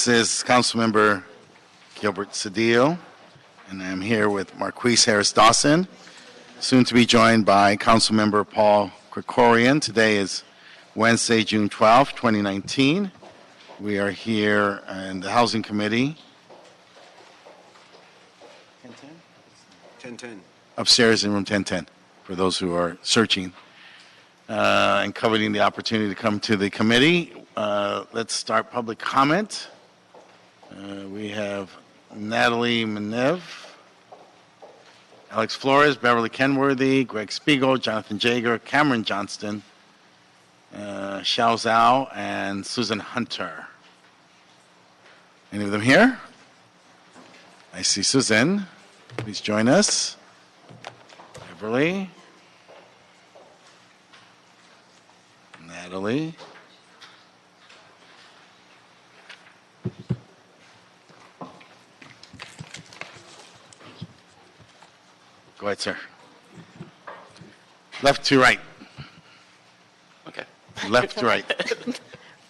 This is Councilmember Gilbert Cedillo, and I'm here with Marquise Harris-Dawson, soon to be joined by Councilmember Paul Krikorian. Today is Wednesday, June 12, 2019. We are here in the Housing Committee. 1010. Upstairs in room 1010, for those who are searching and coveting the opportunity to come to the committee. Let's start public comment. We have Natalie Menev, Alex Flores, Beverly Kenworthy, Greg Spiegel, Jonathan Jager, Cameron Johnston, Xiao Zhao, and Susan Hunter. Any of them here? I see Susan. Please join us. Beverly. Natalie. Go ahead, sir. Left to right. Okay. Left to right.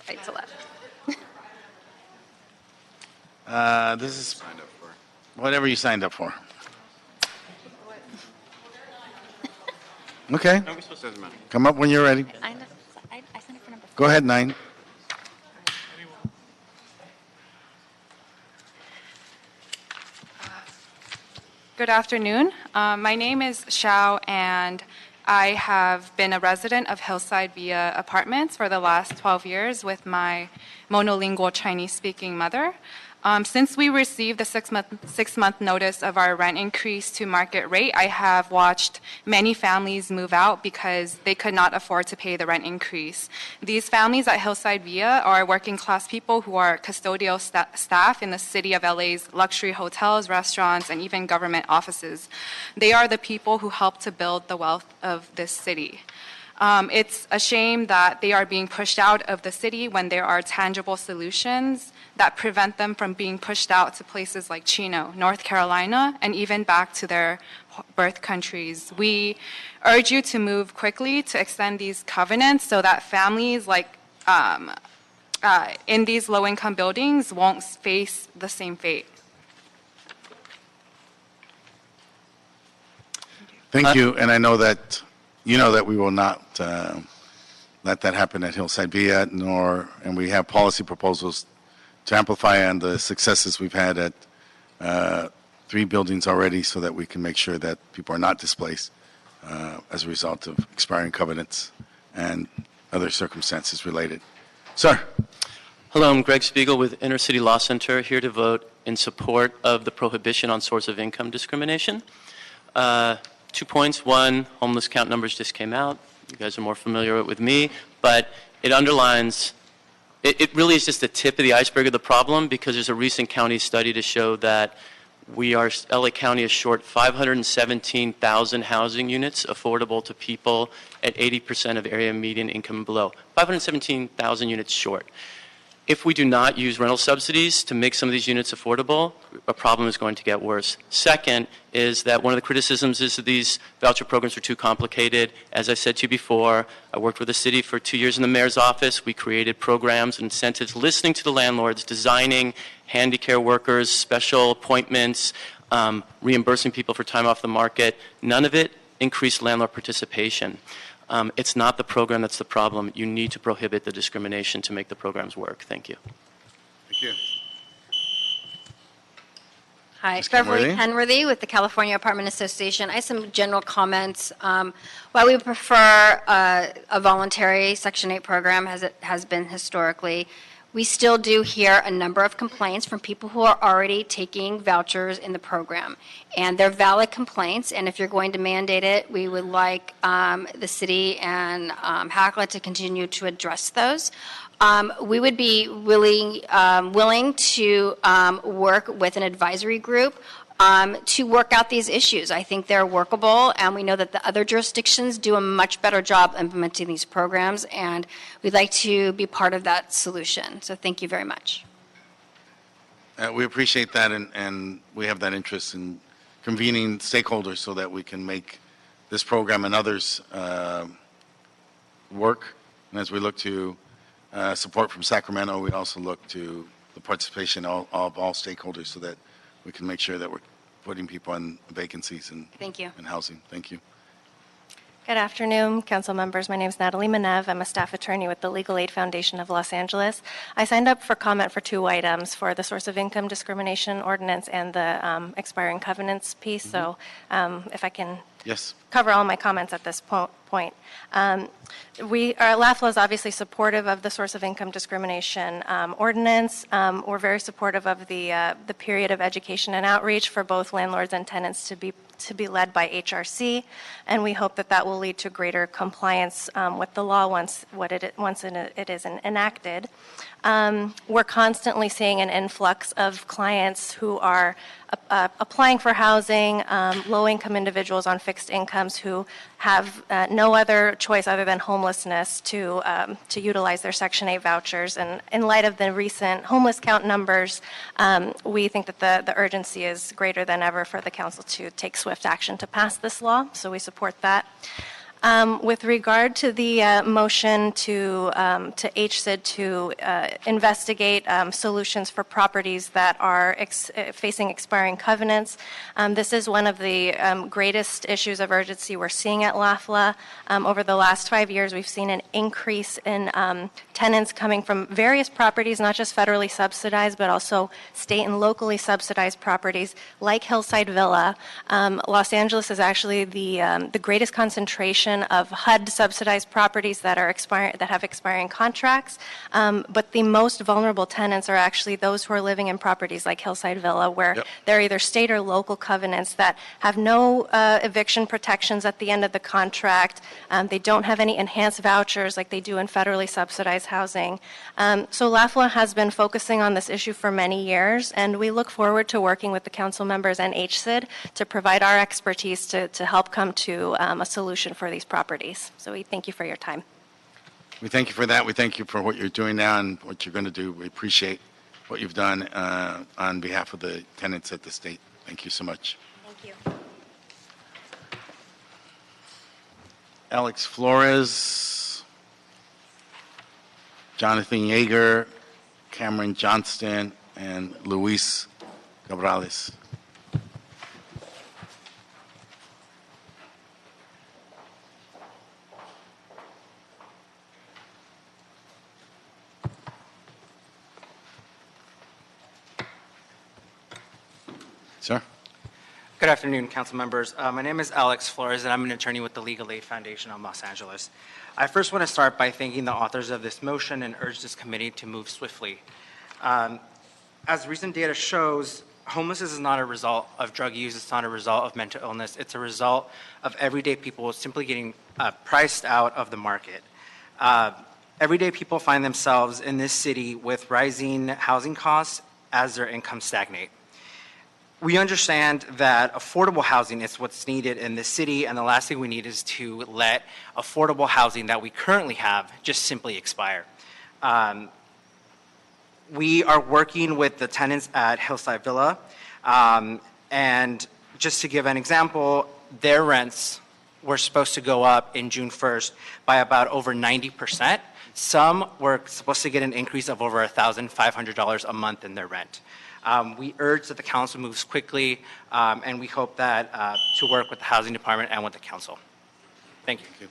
Right to left. This is whatever you signed up for. Okay. Come up when you're ready. I signed up for number 4. Go ahead, 9. Good afternoon. My name is Xiao, and I have been a resident of Hillside Via Apartments for the last 12 years with my monolingual Chinese-speaking mother. Since we received the six-month notice of our rent increase to market rate, I have watched many families move out because they could not afford to pay the rent increase. These families at Hillside Via are working-class people who are custodial staff in the city of LA's luxury hotels, restaurants, and even government offices. They are the people who help to build the wealth of this city. It's a shame that they are being pushed out of the city when there are tangible solutions that prevent them from being pushed out to places like Chino, North Carolina, and even back to their birth countries. We urge you to move quickly to extend these covenants so that families like in these low-income buildings won't face the same fate. Thank you, and I know that you know that we will not let that happen at Hillside Via, and we have policy proposals to amplify on the successes we've had at 3 buildings already so that we can make sure that people are not displaced as a result of expiring covenants and other circumstances related. Sir. Hello, I'm Greg Spiegel with Inner City Law Center, here to vote in support of the prohibition on source of income discrimination. 2 points. One, homeless count numbers just came out. You guys are more familiar with me, but it underlines, it really is just the tip of the iceberg of the problem, because there's a recent county study to show that LA County is short 517,000 housing units affordable to people at 80% of area median income and below. 517,000 units short. If we do not use rental subsidies to make some of these units affordable, a problem is going to get worse. Second is that one of the criticisms is that these voucher programs are too complicated. As I said to you before, I worked with the city for 2 years in the mayor's office. We created programs and incentives, listening to the landlords, designing handy care workers, special appointments, reimbursing people for time off the market. None of it increased landlord participation. It's not the program that's the problem. You need to prohibit the discrimination to make the programs work. Thank you. Thank you. Hi, Ms. Beverly Kenworthy with the California Apartment Association. I have some general comments. While we prefer a voluntary Section 8 program, as it has been historically, we still do hear a number of complaints from people who are already taking vouchers in the program. And they're valid complaints, and if you're going to mandate it, we would like the city and HACLA to continue to address those. We would be willing to work with an advisory group to work out these issues. I think they're workable, and we know that the other jurisdictions do a much better job implementing these programs, and we'd like to be part of that solution. So thank you very much. We appreciate that, and we have that interest in convening stakeholders so that we can make this program and others work. And as we look to support from Sacramento, we also look to the participation of all stakeholders so that we can make sure that we're putting people on vacancies Thank you. and housing. Thank you. Good afternoon, council members. My name is Natalie Manev. I'm a staff attorney with the Legal Aid Foundation of Los Angeles. I signed up for comment for two items, for the source of income discrimination ordinance and the expiring covenants piece. So if I can Yes. cover all my comments at this point. LAFLA is obviously supportive of the source of income discrimination ordinance. We're very supportive of the period of education and outreach for both landlords and tenants to be led by HRC, and we hope that that will lead to greater compliance with the law once it is enacted. We're constantly seeing an influx of clients who are applying for housing, low-income individuals on fixed incomes who have no other choice other than homelessness to utilize their Section 8 vouchers. And in light of the recent homeless count numbers, we think that the urgency is greater than ever for the council to take swift action to pass this law, so we support that. With regard to the motion to HCID to investigate solutions for properties that are facing expiring covenants, this is one of the greatest issues of urgency we're seeing at LAFLA. Over the last 5 years, we've seen an increase in tenants coming from various properties, not just federally subsidized, but also state and locally subsidized properties like Hillside Villa. Los Angeles is actually the greatest concentration of HUD subsidized properties that have expiring contracts, but the most vulnerable tenants are actually those who are living in properties like Hillside Villa, where they're either state or local covenants that have no eviction protections at the end of the contract. They don't have any enhanced vouchers like they do in federally subsidized housing. So LAFLA has been focusing on this issue for many years, and we look forward to working with the council members and HCID to provide our expertise to help come to a solution for these properties. So we thank you for your time. We thank you for that. We thank you for what you're doing now and what you're going to do. We appreciate what you've done on behalf of the tenants at the state. Thank you so much. Thank you. Alex Flores, Jonathan Yeager, Cameron Johnston, and Luis Cabrales. Sir? Good afternoon, council members. My name is Alex Flores, and I'm an attorney with the Legal Aid Foundation of Los Angeles. I first want to start by thanking the authors of this motion and urge this committee to move swiftly. As recent data shows, homelessness is not a result of drug use. It's not a result of mental illness. It's a result of everyday people simply getting priced out of the market. Everyday people find themselves in this city with rising housing costs as their incomes stagnate. We understand that affordable housing is what's needed in this city, and the last thing we need is to let affordable housing that we currently have just simply expire. We are working with the tenants at Hillside Villa, and just to give an example, their rents were supposed to go up in June 1st by about over 90%. Some were supposed to get an increase of over $1,500 a month in their rent. We urge that the council moves quickly, and we hope that to work with the housing department and with the council. Thank you.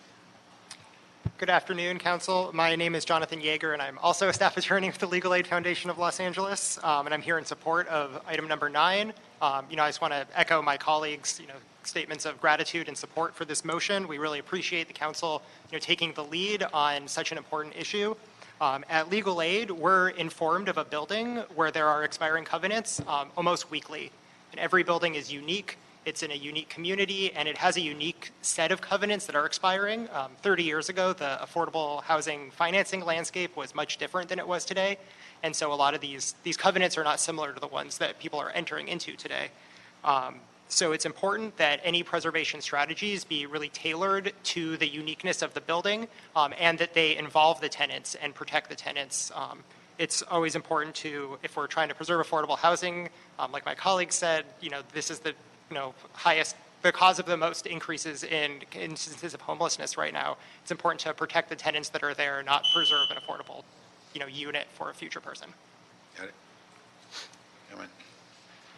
Good afternoon, council. My name is Jonathan Yeager, and I'm also a staff attorney with the Legal Aid Foundation of Los Angeles, and I'm here in support of item number 9. I just want to echo my colleagues, statements of gratitude and support for this motion. We really appreciate the council, taking the lead on such an important issue. At Legal Aid, we're informed of a building where there are expiring covenants almost weekly. And every building is unique. It's in a unique community, and it has a unique set of covenants that are expiring. 30 years ago, the affordable housing financing landscape was much different than it was today. And so a lot of these covenants are not similar to the ones that people are entering into today. So it's important that any preservation strategies be really tailored to the uniqueness of the building, and that they involve the tenants and protect the tenants. It's always important to, if we're trying to preserve affordable housing, like my colleague said, this is the highest, the cause of the most increases in instances of homelessness right now. It's important to protect the tenants that are there, not preserve an affordable, unit for a future person. Got it. Cameron.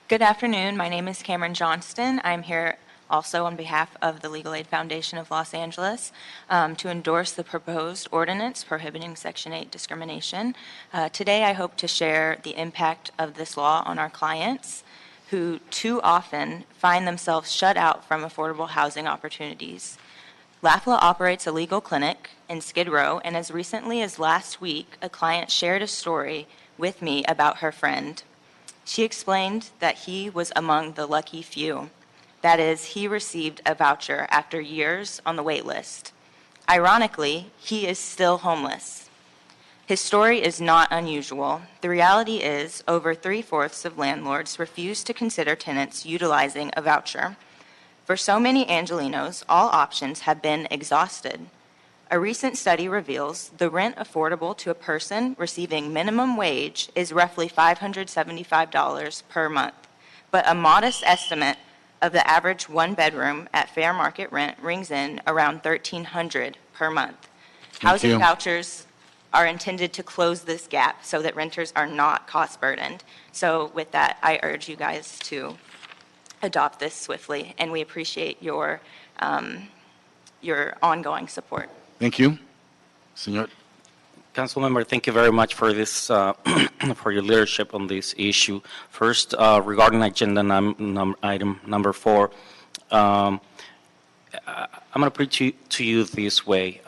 Good afternoon. My name is Cameron Johnston. I'm here also on behalf of the Legal Aid Foundation of Los Angeles to endorse the proposed ordinance prohibiting Section 8 discrimination. Today, I hope to share the impact of this law on our clients who too often find themselves shut out from affordable housing opportunities. LAFLA operates a legal clinic in Skid Row, and as recently as last week, a client shared a story with me about her friend. She explained that he was among the lucky few. That is, he received a voucher after years on the wait list. Ironically, he is still homeless. His story is not unusual. The reality is, over 3/4 of landlords refuse to consider tenants utilizing a voucher. For so many Angelenos, all options have been exhausted. A recent study reveals the rent affordable to a person receiving minimum wage is roughly $575 per month, but a modest estimate of the average one-bedroom at fair market rent rings in around $1,300 per month. Housing you. vouchers are intended to close this gap so that renters are not cost-burdened. So with that, I urge you guys to adopt this swiftly, and we appreciate your ongoing support. Thank you. Senor. Councilmember, thank you very much for this, for your leadership on this issue. First, regarding agenda item number 4, I'm going to put it to you this way.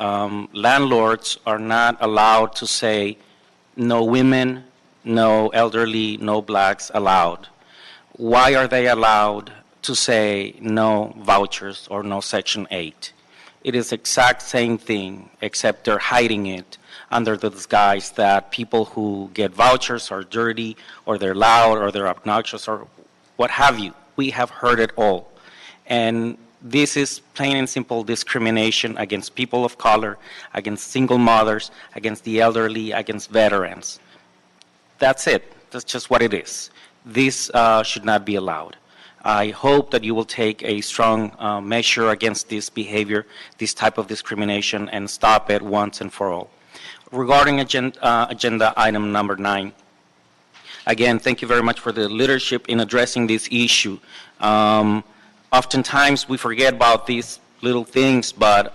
Landlords are not allowed to say no women, no elderly, no blacks allowed. Why are they allowed to say no vouchers or no Section 8? It is the exact same thing, except they're hiding it under the disguise that people who get vouchers are dirty, or they're loud, or they're obnoxious, or what have you. We have heard it all. And this is plain and simple discrimination against people of color, against single mothers, against the elderly, against veterans. That's it. That's just what it is. This should not be allowed. I hope that you will take a strong measure against this behavior, this type of discrimination, and stop it once and for all. Regarding agenda item number 9, again, thank you very much for the leadership in addressing this issue. Oftentimes we forget about these little things, but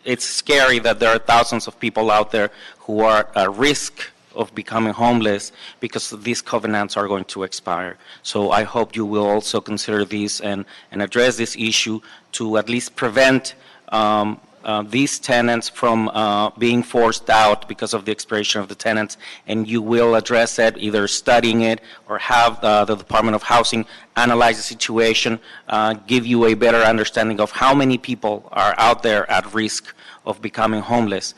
it's scary that there are thousands of people out there who are at risk of becoming homeless because these covenants are going to expire. So I hope you will also consider this and address this issue to at least prevent these tenants from being forced out because of the expiration of the tenants, and you will address it, either studying it or have the Department of Housing analyze the situation, give you a better understanding of how many people are out there at risk of becoming homeless,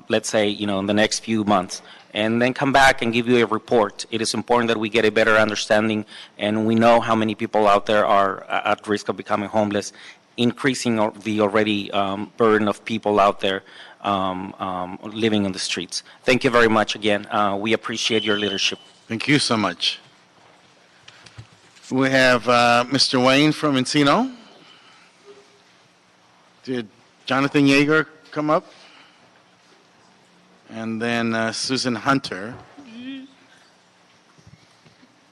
let's say, in the next few months, and then come back and give you a report. It is important that we get a better understanding, and we know how many people out there are at risk of becoming homeless, increasing the already burden of people out there living in the streets. Thank you very much again. We appreciate your leadership. Thank you so much. We have Mr. Wayne from Encino. Did Jonathan Yeager come up? And then Susan Hunter.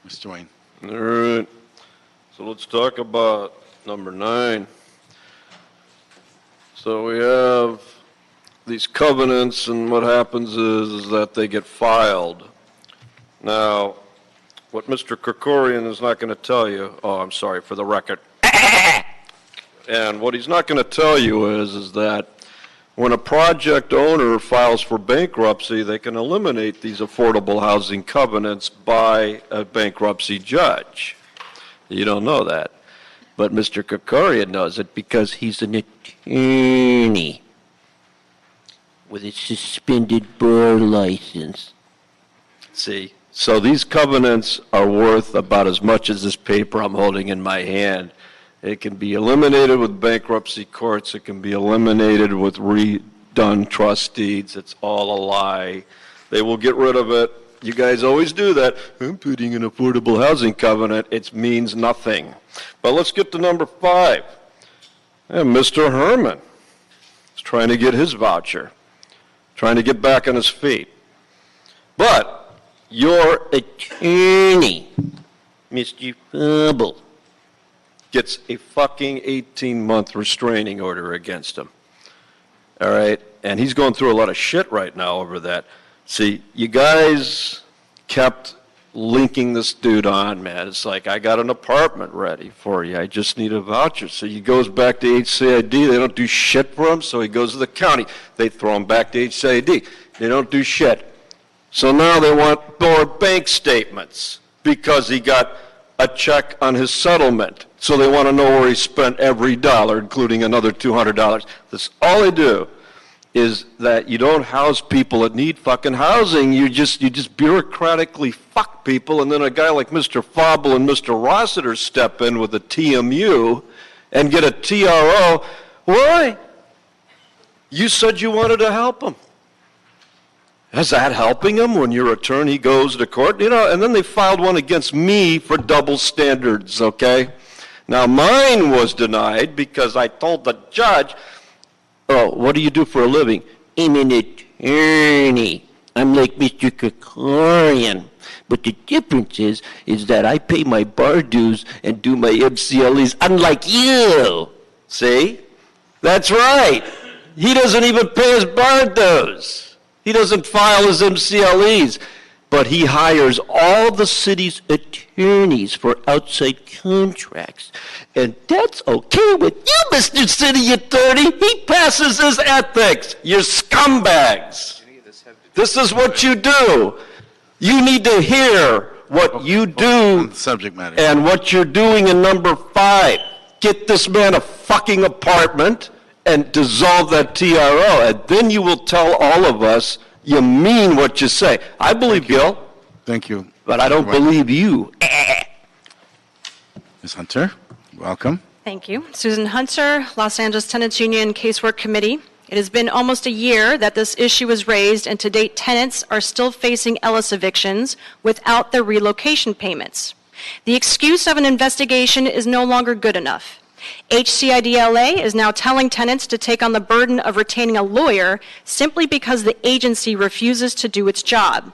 Mr. Wayne. All right. So let's talk about number 9. So we have these covenants, and what happens is that they get filed. Now, what Mr. Krikorian is not going to tell you, I'm sorry, for the record. And what he's not going to tell you is that when a project owner files for bankruptcy, they can eliminate these affordable housing covenants by a bankruptcy judge. You don't know that. But Mr. Krikorian knows it because he's an attorney with a suspended bar license. See, so these covenants are worth about as much as this paper I'm holding in my hand. It can be eliminated with bankruptcy courts. It can be eliminated with redone trust deeds. It's all a lie. They will get rid of it. You guys always do that. I'm putting an affordable housing covenant. It means nothing. But let's get to number 5. And Mr. Herman is trying to get his voucher, trying to get back on his feet. But Your attorney, Mr. Fubble, gets a fucking 18-month restraining order against him. All right? And he's going through a lot of shit right now over that. See, you guys kept linking this dude on, man. It's like, I got an apartment ready for you. I just need a voucher. So he goes back to HCID. They don't do shit for him, so he goes to the county. They throw him back to HCID. They don't do shit. So now they want more bank statements because he got a check on his settlement. So they want to know where he spent every dollar, including another $200. That's all they do. Is that you don't house people that need fucking housing. You just bureaucratically fuck people, and then a guy like Mr. Fauble and Mr. Rossiter step in with a TMU and get a TRO. Why? You said you wanted to help them. Is that helping them when your attorney goes to court? You know, and then they filed one against me for double standards, okay? Now mine was denied because I told the judge, oh, what do you do for a living? I'm an attorney. I'm like Mr. Krikorian. But the difference is that I pay my bar dues and do my MCLEs, unlike you. See? That's right. He doesn't even pay his bar dues. He doesn't file his MCLEs. But he hires all the city's attorneys for outside contracts. And that's okay with you, Mr. City Attorney. He passes his ethics. You're scumbags. This is what you do. You need to hear what you do Subject matter. and what you're doing in number 5. Get this man a fucking apartment and dissolve that TRO. And then you will tell all of us you mean what you say. I believe Gil. Thank you. But I don't believe you. Ms. Hunter, welcome. Thank you. Susan Hunter, Los Angeles Tenants Union Casework Committee. It has been almost a year that this issue was raised, and to date, tenants are still facing Ellis evictions without their relocation payments. The excuse of an investigation is no longer good enough. HCIDLA is now telling tenants to take on the burden of retaining a lawyer simply because the agency refuses to do its job.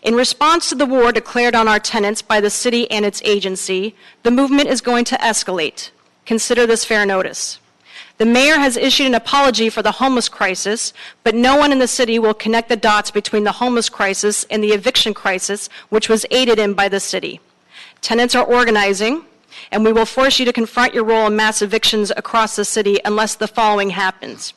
In response to the war declared on our tenants by the city and its agency, the movement is going to escalate. Consider this fair notice. The mayor has issued an apology for the homeless crisis, but no one in the city will connect the dots between the homeless crisis and the eviction crisis, which was aided in by the city. Tenants are organizing, and we will force you to confront your role in mass evictions across the city unless the following happens.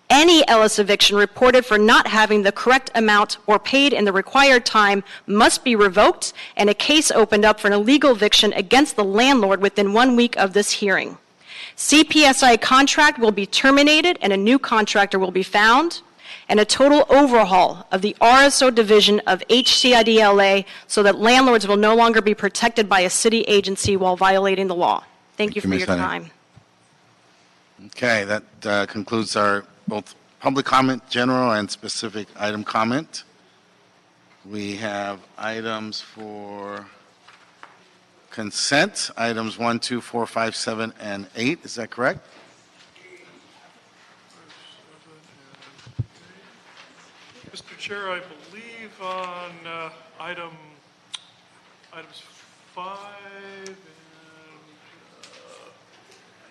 Any Ellis eviction reported for not having the correct amount or paid in the required time must be revoked, and a case opened up for an illegal eviction against the landlord within 1 week of this hearing. CPSI contract will be terminated and a new contractor will be found, and a total overhaul of the RSO division of HCIDLA so that landlords will no longer be protected by a city agency while violating the law. Thank you for Ms. your Hunter. time. Okay, that concludes our both public comment, general, and specific item comment. We have items for consent, items 1, 2, 4, 5, 7, and 8. Is that correct? Mr. Chair, I believe on items 5 and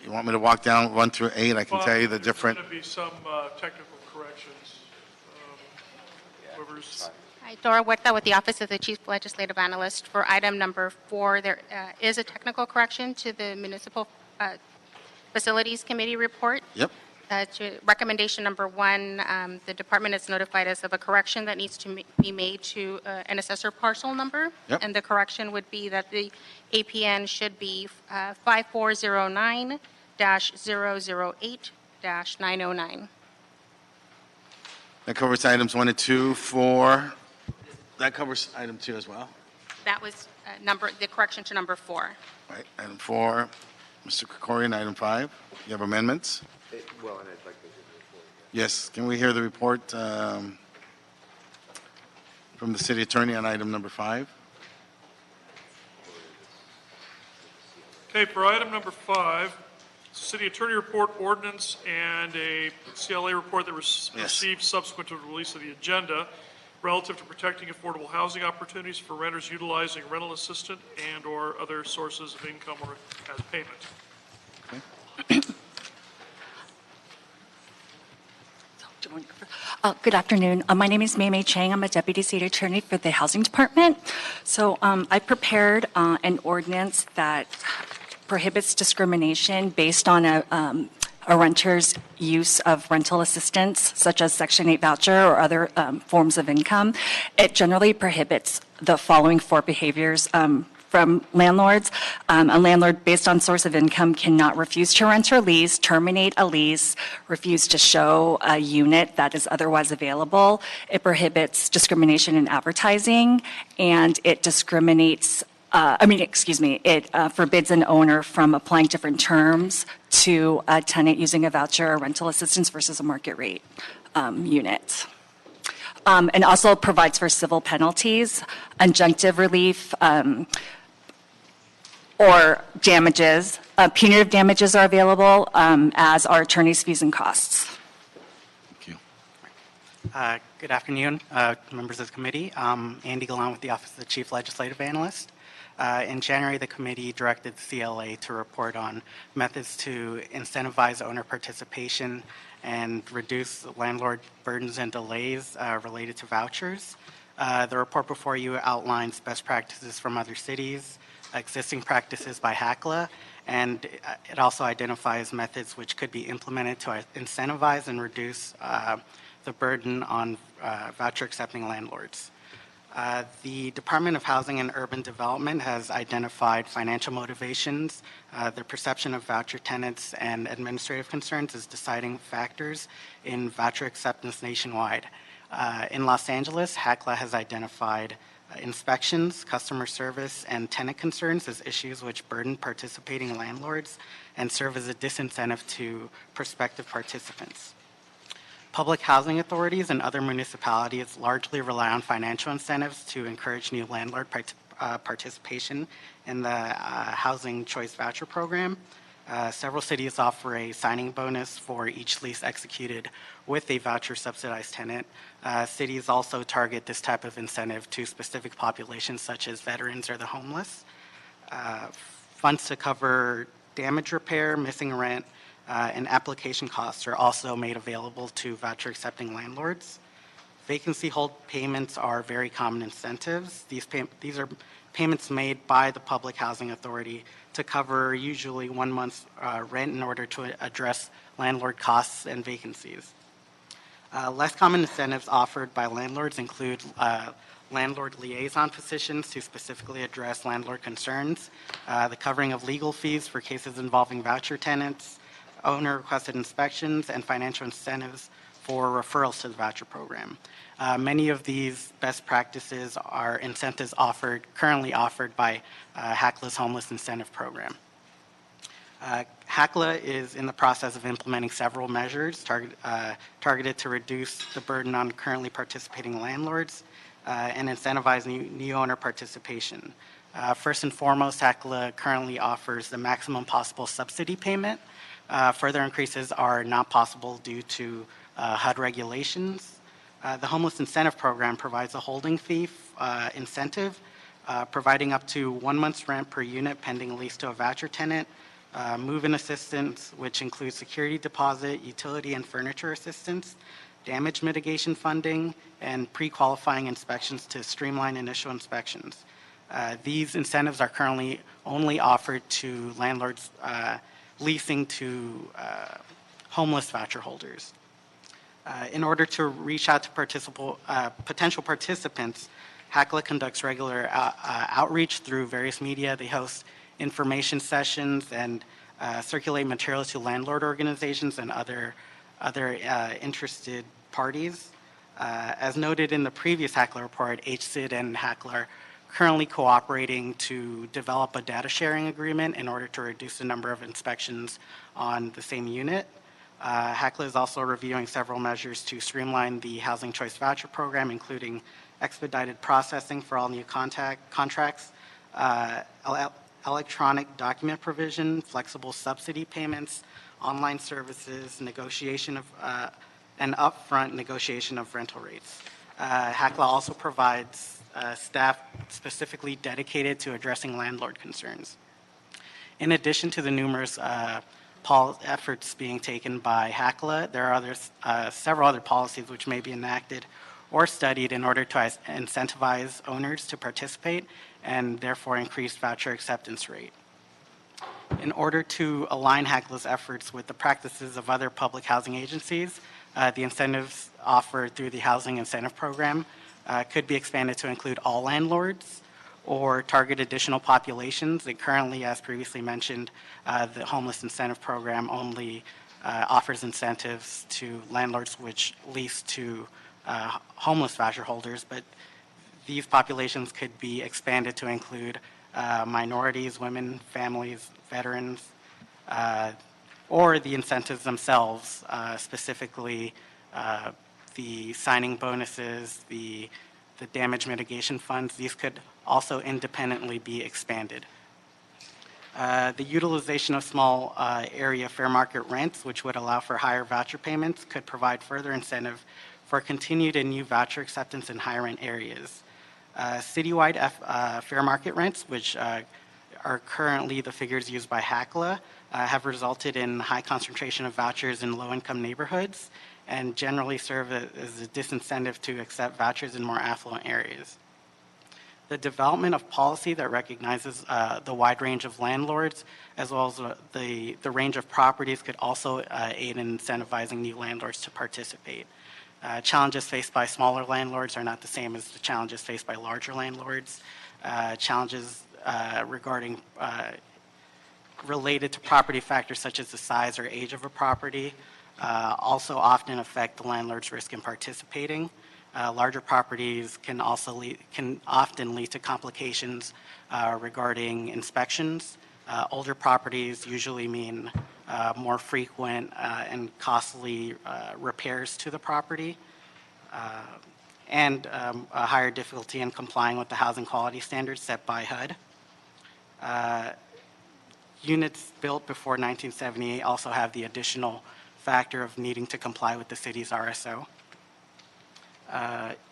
You want me to walk down 1 through 8? I can tell you the different. There's going to be some technical corrections. Whoever's Hi, Dora Huerta with the Office of the Chief Legislative Analyst. For item number 4, there is a technical correction to the Municipal Facilities Committee report. Yep. To recommendation number 1, the department is notified us of a correction that needs to be made to an assessor parcel number. Yep. And the correction would be that the APN should be 5409-008-909. That covers items 1 and 2, 4. That covers item 2 as well. That was the correction to number 4. Right, item 4. Mr. Krikorian, item 5. You have amendments? Well, and I'd like to hear the report. Yes, can we hear the report from the city attorney on item number 5? Okay, for item number 5, city attorney report, ordinance, and a CLA report that was Yes. received subsequent to the release of the agenda. relative to protecting affordable housing opportunities for renters utilizing rental assistance and/or other sources of income or as payment. Good afternoon. My name is Mei Mei Chang. I'm a Deputy State Attorney for the Housing Department. So I prepared an ordinance that prohibits discrimination based on a renter's use of rental assistance, such as Section 8 voucher or other forms of income. It generally prohibits the following 4 behaviors from landlords. A landlord, based on source of income, cannot refuse to rent or lease, terminate a lease, refuse to show a unit that is otherwise available. It prohibits discrimination in advertising, and it discriminates it forbids an owner from applying different terms to a tenant using a voucher or rental assistance versus a market rate unit. And also provides for civil penalties, injunctive relief, or damages. Punitive damages are available, as are attorney's fees and costs. Thank you. Good afternoon, members of the committee. I'm Andy Galan with the Office of the Chief Legislative Analyst. In January, the committee directed the CLA to report on methods to incentivize owner participation and reduce landlord burdens and delays related to vouchers. The report before you outlines best practices from other cities, existing practices by HACLA, and it also identifies methods which could be implemented to incentivize and reduce the burden on voucher accepting landlords. The Department of Housing and Urban Development has identified financial motivations, the perception of voucher tenants, and administrative concerns as deciding factors in voucher acceptance nationwide. In Los Angeles, HACLA has identified inspections, customer service, and tenant concerns as issues which burden participating landlords and serve as a disincentive to prospective participants. Public housing authorities and other municipalities largely rely on financial incentives to encourage new landlord participation in the Housing Choice Voucher Program. Several cities offer a signing bonus for each lease executed with a voucher subsidized tenant. Cities also target this type of incentive to specific populations such as veterans or the homeless. Funds to cover damage repair, missing rent, and application costs are also made available to voucher accepting landlords. Vacancy hold payments are very common incentives. These are payments made by the Public Housing Authority to cover usually 1 month's rent in order to address landlord costs and vacancies. Less common incentives offered by landlords include landlord liaison positions to specifically address landlord concerns, the covering of legal fees for cases involving voucher tenants, owner-requested inspections, and financial incentives for referrals to the voucher program. Many of these best practices are incentives currently offered by HACLA's Homeless Incentive Program. HACLA is in the process of implementing several measures targeted to reduce the burden on currently participating landlords and incentivize new owner participation. First and foremost, HACLA currently offers the maximum possible subsidy payment. Further increases are not possible due to HUD regulations. The Homeless Incentive Program provides a holding fee incentive, providing up to 1 month's rent per unit pending lease to a voucher tenant, move-in assistance, which includes security deposit, utility and furniture assistance, damage mitigation funding, and pre-qualifying inspections to streamline initial inspections. These incentives are currently only offered to landlords leasing to homeless voucher holders. In order to reach out to potential participants, HACLA conducts regular outreach through various media. They host information sessions and circulate materials to landlord organizations and other interested parties. As noted in the previous HACLA report, HCID and HACLA are currently cooperating to develop a data sharing agreement in order to reduce the number of inspections on the same unit. HACLA is also reviewing several measures to streamline the Housing Choice Voucher Program, including expedited processing for all new contracts, electronic document provision, flexible subsidy payments, online services, negotiation of and upfront negotiation of rental rates. HACLA also provides staff specifically dedicated to addressing landlord concerns. In addition to the numerous efforts being taken by HACLA, there are several other policies which may be enacted or studied in order to incentivize owners to participate and therefore increase voucher acceptance rate. In order to align HACLA's efforts with the practices of other public housing agencies, the incentives offered through the Housing Incentive Program could be expanded to include all landlords or target additional populations. It currently, as previously mentioned, the Homeless Incentive Program only offers incentives to landlords which lease to homeless voucher holders, but these populations could be expanded to include minorities, women, families, veterans, or the incentives themselves, specifically the signing bonuses, the damage mitigation funds. These could also independently be expanded. The utilization of small area fair market rents, which would allow for higher voucher payments, could provide further incentive for continued and new voucher acceptance in high rent areas. Citywide fair market rents, which are currently the figures used by HACLA, have resulted in high concentration of vouchers in low-income neighborhoods and generally serve as a disincentive to accept vouchers in more affluent areas. The development of policy that recognizes the wide range of landlords as well as the range of properties could also aid in incentivizing new landlords to participate. Challenges faced by smaller landlords are not the same as the challenges faced by larger landlords. Challenges regarding related to property factors such as the size or age of a property also often affect the landlord's risk in participating. Larger properties can often lead to complications regarding inspections. Older properties usually mean more frequent and costly repairs to the property, and a higher difficulty in complying with the housing quality standards set by HUD. Units built before 1978 also have the additional factor of needing to comply with the city's RSO.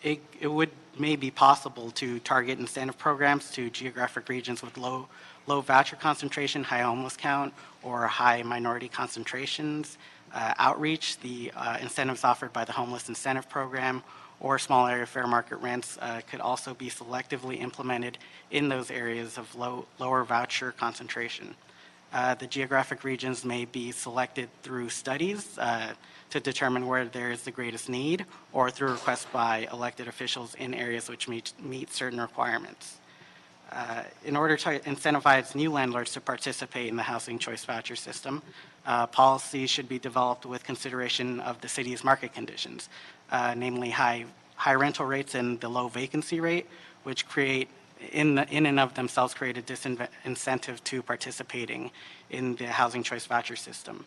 It would may be possible to target incentive programs to geographic regions with low voucher concentration, high homeless count, or high minority concentrations. Outreach, the incentives offered by the Homeless Incentive Program or small area fair market rents could also be selectively implemented in those areas of lower voucher concentration. The geographic regions may be selected through studies to determine where there is the greatest need or through requests by elected officials in areas which meet certain requirements. In order to incentivize new landlords to participate in the housing choice voucher system, policies should be developed with consideration of the city's market conditions, namely high rental rates and the low vacancy rate, which create in and of themselves create a disincentive to participating in the housing choice voucher system.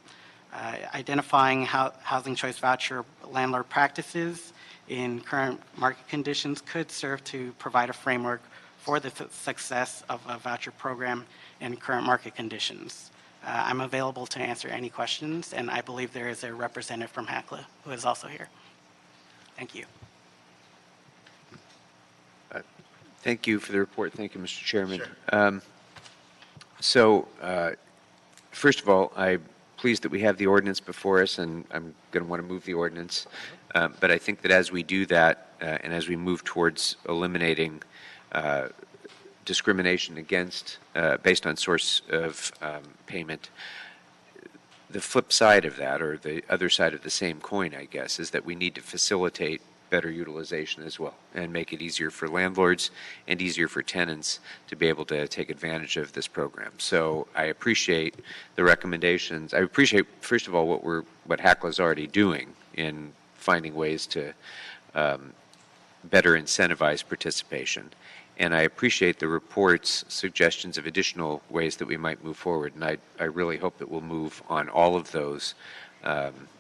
Identifying housing choice voucher landlord practices in current market conditions could serve to provide a framework for the success of a voucher program in current market conditions. I'm available to answer any questions, and I believe there is a representative from HACLA who is also here. Thank you. Thank you for the report. Thank you, Mr. Chairman. Sure. First of all, I'm pleased that we have the ordinance before us, and I'm going to want to move the ordinance. But I think that as we do that, and as we move towards eliminating discrimination against based on source of payment, the flip side of that, or the other side of the same coin, I guess, is that we need to facilitate better utilization as well and make it easier for landlords and easier for tenants to be able to take advantage of this program. So I appreciate the recommendations. I appreciate, first of all, what HACLA is already doing in finding ways to better incentivize participation. And I appreciate the report's suggestions of additional ways that we might move forward. And I really hope that we'll move on all of those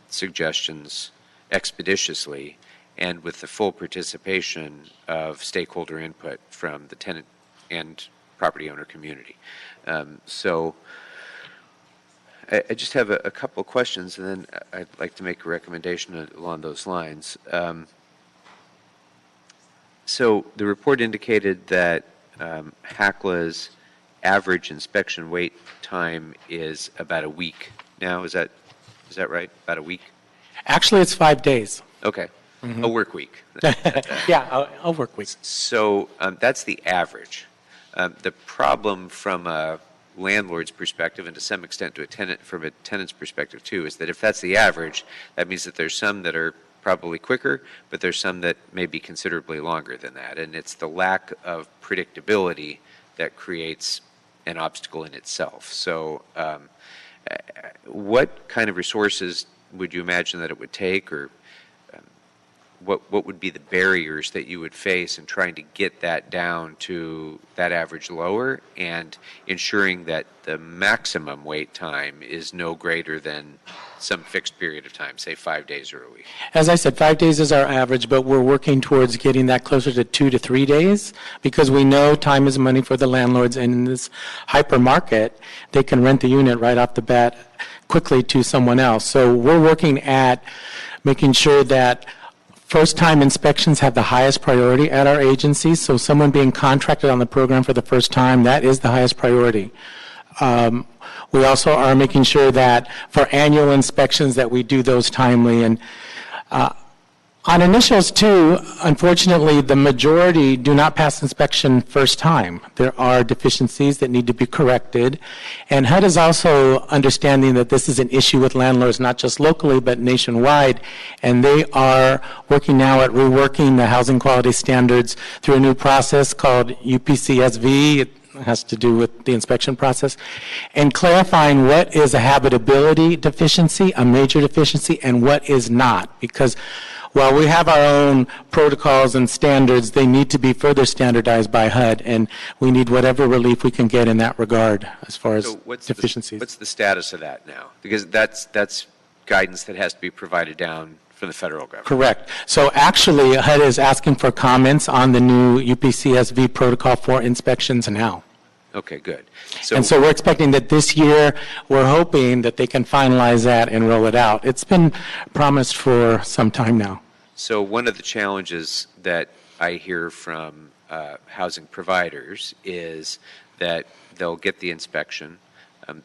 suggestions expeditiously and with the full participation of stakeholder input from the tenant and property owner community. So I just have a couple of questions, and then I'd like to make a recommendation along those lines. So the report indicated that HACLA's average inspection wait time is about a week now. Is that right? About a week? Actually, it's 5 days. Okay. A work week. Yeah, a work week. So that's the average. The problem from a landlord's perspective, and to some extent from a tenant's perspective too, is that if that's the average, that means that there's some that are probably quicker, but there's some that may be considerably longer than that. And it's the lack of predictability that creates an obstacle in itself. So what kind of resources would you imagine that it would take, or what would be the barriers that you would face in trying to get that down to that average lower and ensuring that the maximum wait time is no greater than some fixed period of time, say 5 days or a week? As I said, 5 days is our average, but we're working towards getting that closer to 2 to 3 days because we know time is money for the landlords, and in this hypermarket, they can rent the unit right off the bat quickly to someone else. So we're working at making sure that first-time inspections have the highest priority at our agencies. So someone being contracted on the program for the first time, that is the highest priority. We also are making sure that for annual inspections that we do those timely. And on initials too, unfortunately, the majority do not pass inspection first time. There are deficiencies that need to be corrected. And HUD is also understanding that this is an issue with landlords, not just locally, but nationwide. And they are working now at reworking the housing quality standards through a new process called UPCSV. It has to do with the inspection process, and clarifying what is a habitability deficiency, a major deficiency, and what is not. Because while we have our own protocols and standards, they need to be further standardized by HUD, and we need whatever relief we can get in that regard as far as deficiencies. What's the status of that now? Because that's guidance that has to be provided down from the federal government. Correct. So actually, HUD is asking for comments on the new UPCSV protocol for inspections now. Okay, good. And so we're expecting that this year, we're hoping that they can finalize that and roll it out. It's been promised for some time now. So one of the challenges that I hear from housing providers is that they'll get the inspection.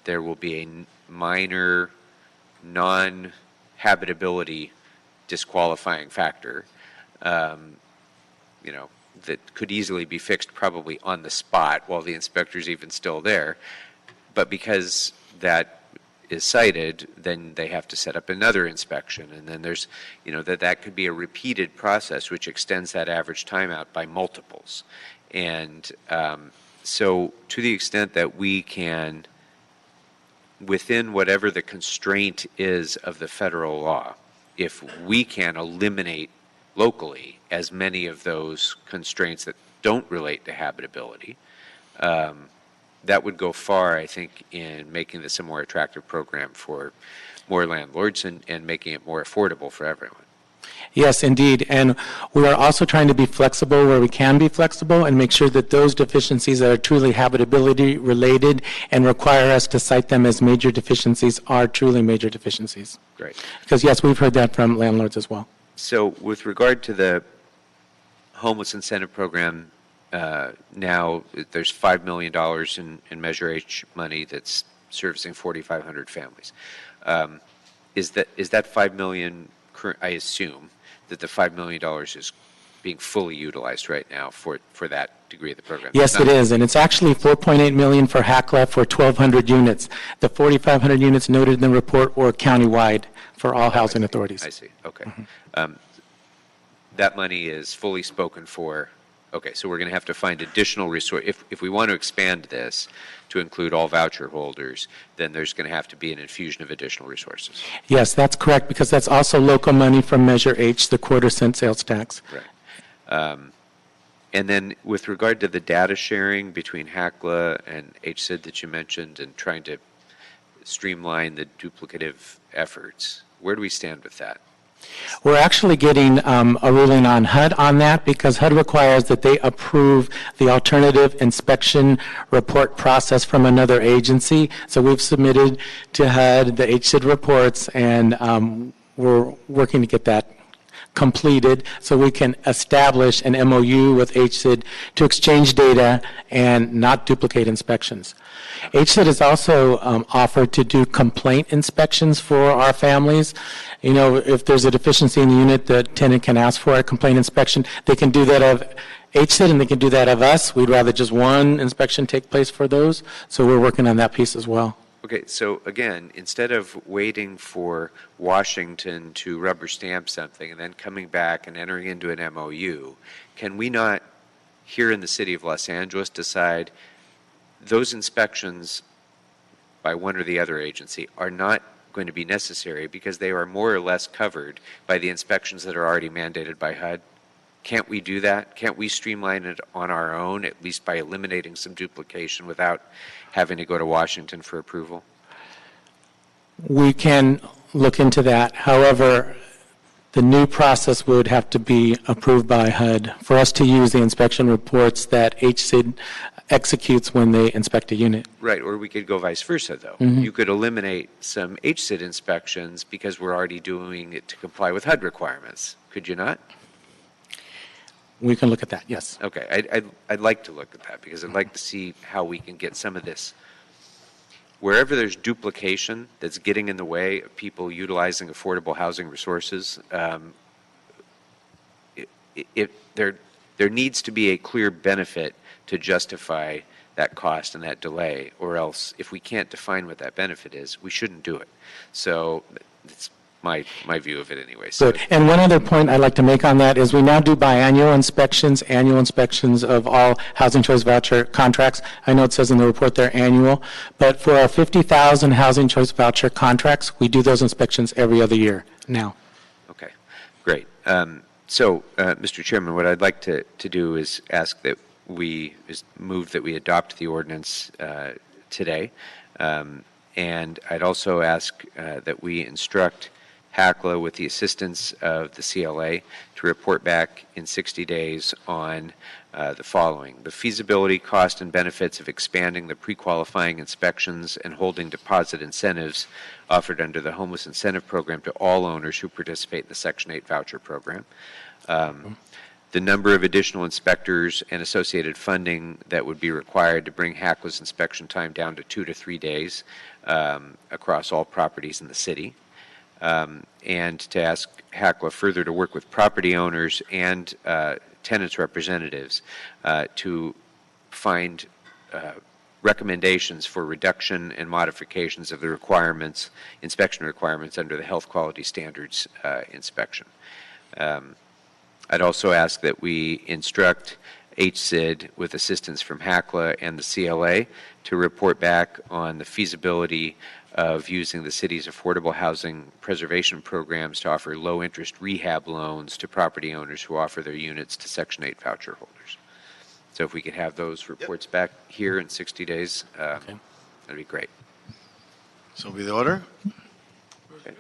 There will be a minor non-habitability disqualifying factor, that could easily be fixed probably on the spot while the inspector's even still there. But because that is cited, then they have to set up another inspection. And then there's, that could be a repeated process, which extends that average timeout by multiples. And so to the extent that we can, within whatever the constraint is of the federal law, if we can eliminate locally as many of those constraints that don't relate to habitability, that would go far, I think, in making this a more attractive program for more landlords and making it more affordable for everyone. Yes, indeed. And we are also trying to be flexible where we can be flexible and make sure that those deficiencies that are truly habitability related and require us to cite them as major deficiencies are truly major deficiencies. Great. Because, yes, we've heard that from landlords as well. So with regard to the homeless incentive program, now there's $5 million in Measure H money that's servicing 4,500 families. Is that $5 million? I assume that the $5 million is being fully utilized right now for that degree of the program. Yes, it is, and it's actually $4.8 million for HACLA for 1,200 units. The 4,500 units noted in the report were countywide for all housing authorities. I see. Okay. That money is fully spoken for. Okay, so we're going to have to find additional resources. If we want to expand this to include all voucher holders, then there's going to have to be an infusion of additional resources. Yes, that's correct, because that's also local money from Measure H, the quarter-cent sales tax. Right. And then with regard to the data sharing between HACLA and HCID that you mentioned and trying to streamline the duplicative efforts, where do we stand with that? We're actually getting a ruling on HUD on that because HUD requires that they approve the alternative inspection report process from another agency. So we've submitted to HUD the HCID reports, and we're working to get that completed so we can establish an MOU with HCID to exchange data and not duplicate inspections. HCID has also offered to do complaint inspections for our families. You know, if there's a deficiency in the unit, the tenant can ask for a complaint inspection. They can do that of HCID and they can do that of us. We'd rather just one inspection take place for those, so we're working on that piece as well. Okay, so again, instead of waiting for Washington to rubber stamp something and then coming back and entering into an MOU, can we not, here in the city of Los Angeles, decide those inspections by one or the other agency are not going to be necessary because they are more or less covered by the inspections that are already mandated by HUD? Can't we do that? Can't we streamline it on our own, at least by eliminating some duplication without having to go to Washington for approval? We can look into that. However, the new process would have to be approved by HUD for us to use the inspection reports that HCID executes when they inspect a unit. Right, or we could go vice versa, though. Mhm. You could eliminate some HCID inspections because we're already doing it to comply with HUD requirements. Could you not? We can look at that, yes. Okay, I'd like to look at that because I'd like to see how we can get some of this. Wherever there's duplication that's getting in the way of people utilizing affordable housing resources, there needs to be a clear benefit to justify that cost and that delay, or else if we can't define what that benefit is, we shouldn't do it. So it's my view of it anyway. So, Good. And one other point I'd like to make on that is we now do biannual inspections, annual inspections of all housing choice voucher contracts. I know it says in the report they're annual, but for our 50,000 housing choice voucher contracts, we do those inspections every other year now. okay, great. So, Mr. Chairman, what I'd like to do is ask that move that we adopt the ordinance today. And I'd also ask that we instruct HACLA with the assistance of the CLA to report back in 60 days on the following: the feasibility, cost, and benefits of expanding the pre-qualifying inspections and holding deposit incentives offered under the Homeless Incentive Program to all owners who participate in the Section 8 voucher program. The number of additional inspectors and associated funding that would be required to bring HACLA's inspection time down to 2 to 3 days across all properties in the city. And to ask HACLA further to work with property owners and tenants' representatives to find recommendations for reduction and modifications of the requirements, inspection requirements under the health quality standards inspection. I'd also ask that we instruct HCID with assistance from HACLA and the CLA to report back on the feasibility of using the city's affordable housing preservation programs to offer low-interest rehab loans to property owners who offer their units to Section 8 voucher holders. So if we could have those reports back here in 60 days, that'd be great. So be the order. Okay.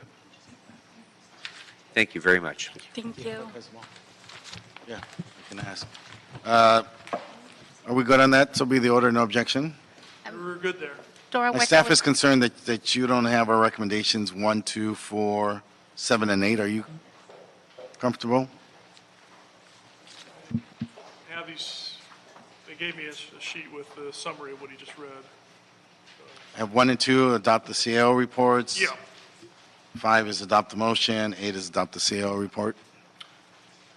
Thank you very much. Thank you. Yeah, I can ask. Are we good on that? So be the order, no objection? We're good there. Dora, My what staff was- is concerned that you don't have our recommendations 1, 2, 4, 7, and 8. Are you comfortable? Have these, they gave me a sheet with the summary of what he just read. Have 1 and 2 adopt the CAO reports? Yeah. 5 is adopt the motion. 8 is adopt the CAO report.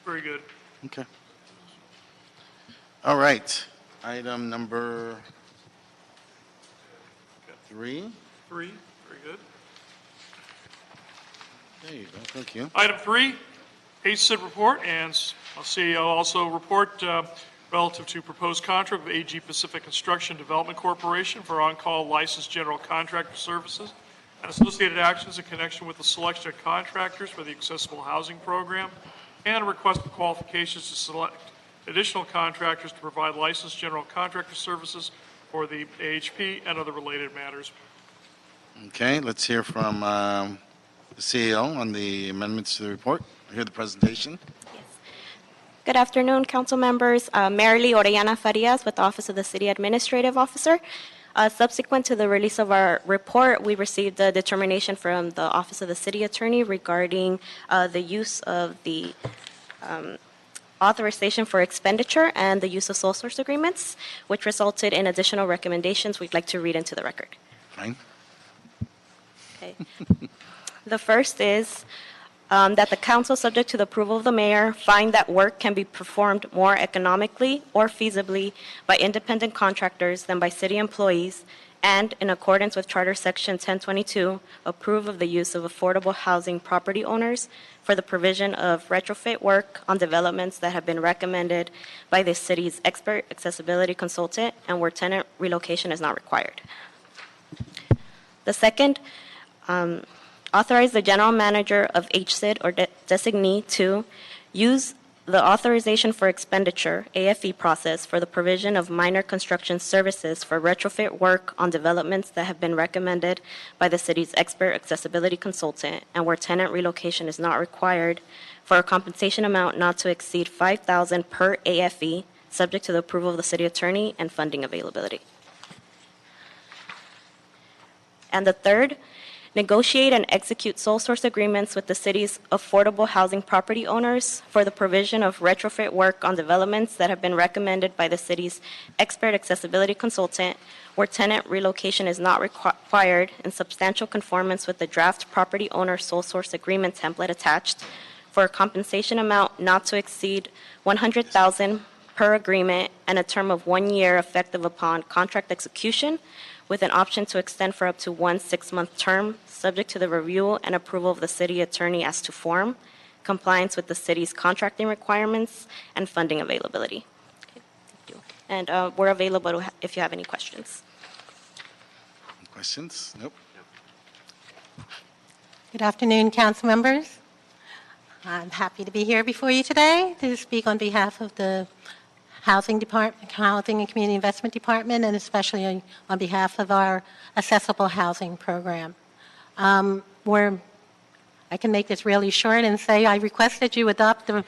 Very good. Okay. All right. Item number 3. 3, very good. There you go. Thank you. Item 3, HCID report, and CEO also report relative to proposed contract with AG Pacific Construction Development Corporation for on-call licensed general contractor services and associated actions in connection with the selection of contractors for the accessible housing program, and a request for qualifications to select additional contractors to provide licensed general contractor services for the AHP and other related matters. Okay, let's hear from the CEO on the amendments to the report. Hear the presentation. Good afternoon, council members. Marilee Orellana Farias with the Office of the City Administrative Officer. Subsequent to the release of our report, we received a determination from the Office of the City Attorney regarding the use of the authorization for expenditure and the use of sole source agreements, which resulted in additional recommendations we'd like to read into the record. Fine. Okay. The first is that the council, subject to the approval of the mayor, find that work can be performed more economically or feasibly by independent contractors than by city employees, and in accordance with Charter Section 1022, approve of the use of affordable housing property owners for the provision of retrofit work on developments that have been recommended by the city's expert accessibility consultant and where tenant relocation is not required. The second, authorize the general manager of HCID or designee to use the authorization for expenditure, AFE process, for the provision of minor construction services for retrofit work on developments that have been recommended by the city's expert accessibility consultant and where tenant relocation is not required, for a compensation amount not to exceed $5,000 per AFE, subject to the approval of the city attorney and funding availability. And the third, negotiate and execute sole source agreements with the city's affordable housing property owners for the provision of retrofit work on developments that have been recommended by the city's expert accessibility consultant where tenant relocation is not required, in substantial conformance with the draft property owner sole source agreement template attached, for a compensation amount not to exceed $100,000 per agreement and a term of 1 year effective upon contract execution, with an option to extend for up to 1 6-month term, subject to the review and approval of the city attorney as to form, compliance with the city's contracting requirements, and funding availability. Okay, thank you. And we're available if you have any questions. Questions? Nope. Good afternoon, council members. I'm happy to be here before you today to speak on behalf of the Housing and Community Investment Department, and especially on behalf of our accessible housing program. I can make this really short and say I request that you adopt the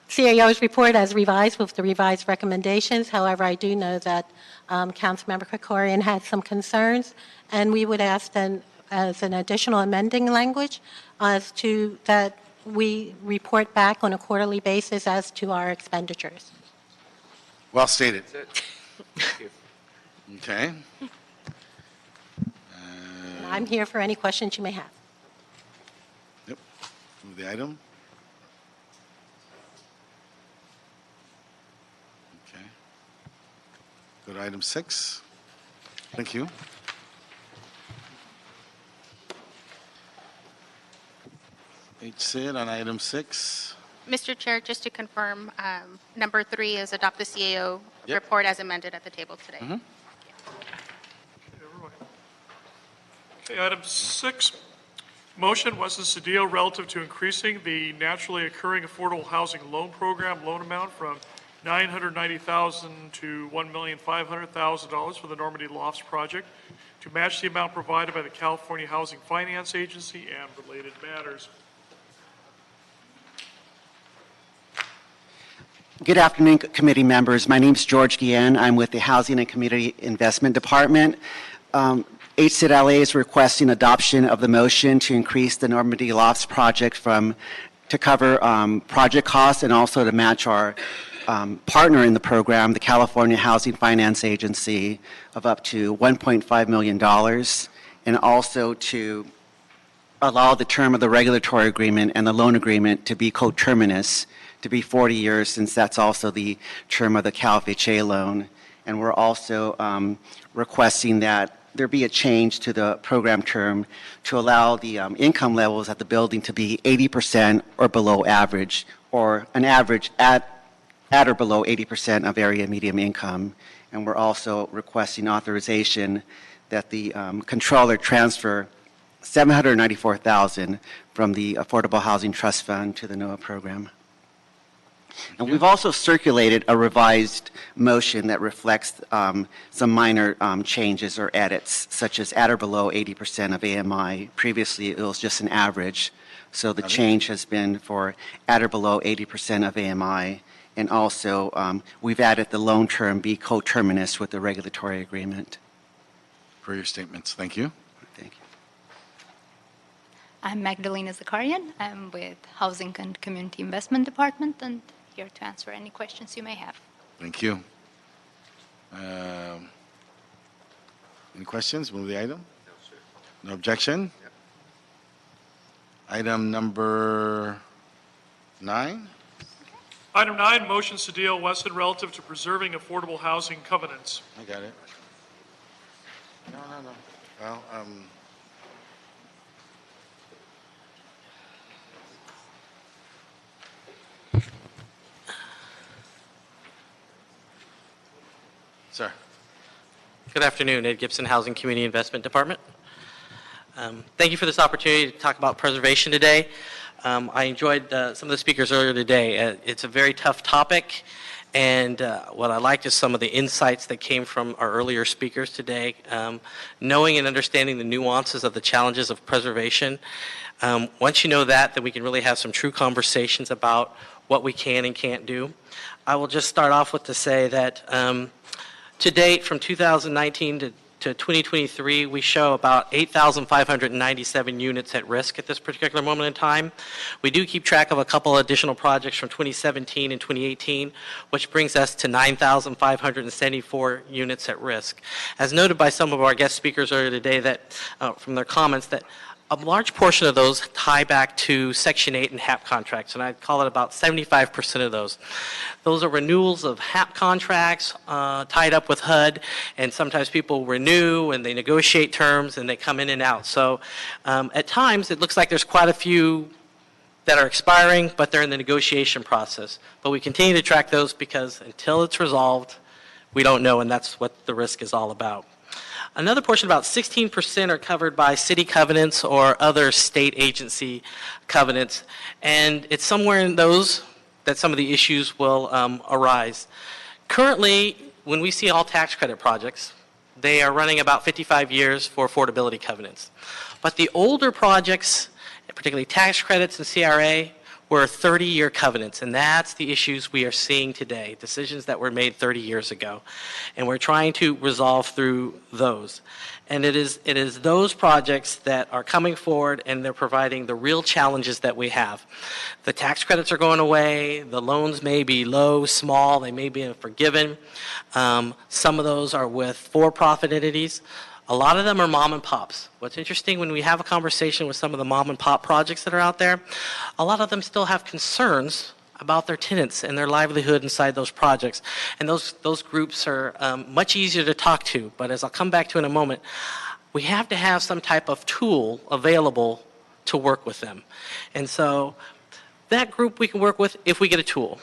CAO's report as revised with the revised recommendations. However, I do know that Councilmember Krikorian had some concerns, and we would ask then as an additional amending language as to that we report back on a quarterly basis as to our expenditures. Well stated. Thank you. Okay. And I'm here for any questions you may have. Yep. Move the item. Okay. Go to item 6. Thank you. HCID on item 6. Mr. Chair, just to confirm, number 3 is adopt the CAO report as amended at the table today. Mm-hmm. Okay, item 6, motion, Weston Cedillo, relative to increasing the naturally occurring affordable housing loan program loan amount from $990,000 to $1,500,000 for the Normandy Lofts project to match the amount provided by the California Housing Finance Agency and related matters. Good afternoon, committee members. My name is George Guillen. I'm with the Housing and Community Investment Department. HCID LA is requesting adoption of the motion to increase the Normandy Lofts project to cover project costs and also to match our partner in the program, the California Housing Finance Agency, of up to $1.5 million, and also to allow the term of the regulatory agreement and the loan agreement to be coterminous, to be 40 years, since that's also the term of the Cal FHA loan. And we're also requesting that there be a change to the program term to allow the income levels at the building to be 80% or below average, or an average at or below 80% of area median income. And we're also requesting authorization that the controller transfer $794,000 from the Affordable Housing Trust Fund to the NOAA program. And we've also circulated a revised motion that reflects some minor changes or edits, such as at or below 80% of AMI. Previously, it was just an average. So the change has been for at or below 80% of AMI. And also, we've added the loan term be coterminous with the regulatory agreement. for your statements. Thank you. Thank you. I'm Magdalena Zakarian. I'm with Housing and Community Investment Department and here to answer any questions you may have. Thank you. Any questions? Move the item? No, sir. No objection? Item number 9. Item 9, motions to deal Weston relative to preserving affordable housing covenants. I got it. No. Well, sir. Good afternoon, Ed Gibson, Housing Community Investment Department. Thank you for this opportunity to talk about preservation today. I enjoyed some of the speakers earlier today. It's a very tough topic, and what I liked is some of the insights that came from our earlier speakers today. Knowing and understanding the nuances of the challenges of preservation. Once you know that, then we can really have some true conversations about what we can and can't do. I will just start off with to say that to date, from 2019 to 2023, we show about 8,597 units at risk at this particular moment in time. We do keep track of a couple additional projects from 2017 and 2018, which brings us to 9,574 units at risk. As noted by some of our guest speakers earlier today, that from their comments, that a large portion of those tie back to Section 8 and HAP contracts, and I'd call it about 75% of those. Those are renewals of HAP contracts tied up with HUD, and sometimes people renew and they negotiate terms and they come in and out. So at times it looks like there's quite a few that are expiring, but they're in the negotiation process. But we continue to track those because until it's resolved, we don't know, and that's what the risk is all about. Another portion, about 16%, are covered by city covenants or other state agency covenants, and it's somewhere in those that some of the issues will arise. Currently, when we see all tax credit projects, they are running about 55 years for affordability covenants. But the older projects, particularly tax credits and CRA, were 30-year covenants, and that's the issues we are seeing today, decisions that were made 30 years ago. And we're trying to resolve through those. And it is those projects that are coming forward and they're providing the real challenges that we have. The tax credits are going away, the loans may be low, small, they may be forgiven. Some of those are with for-profit entities. A lot of them are mom and pops. What's interesting when we have a conversation with some of the mom and pop projects that are out there, a lot of them still have concerns about their tenants and their livelihood inside those projects. And those groups are much easier to talk to. But as I'll come back to in a moment, we have to have some type of tool available to work with them. And so that group we can work with if we get a tool.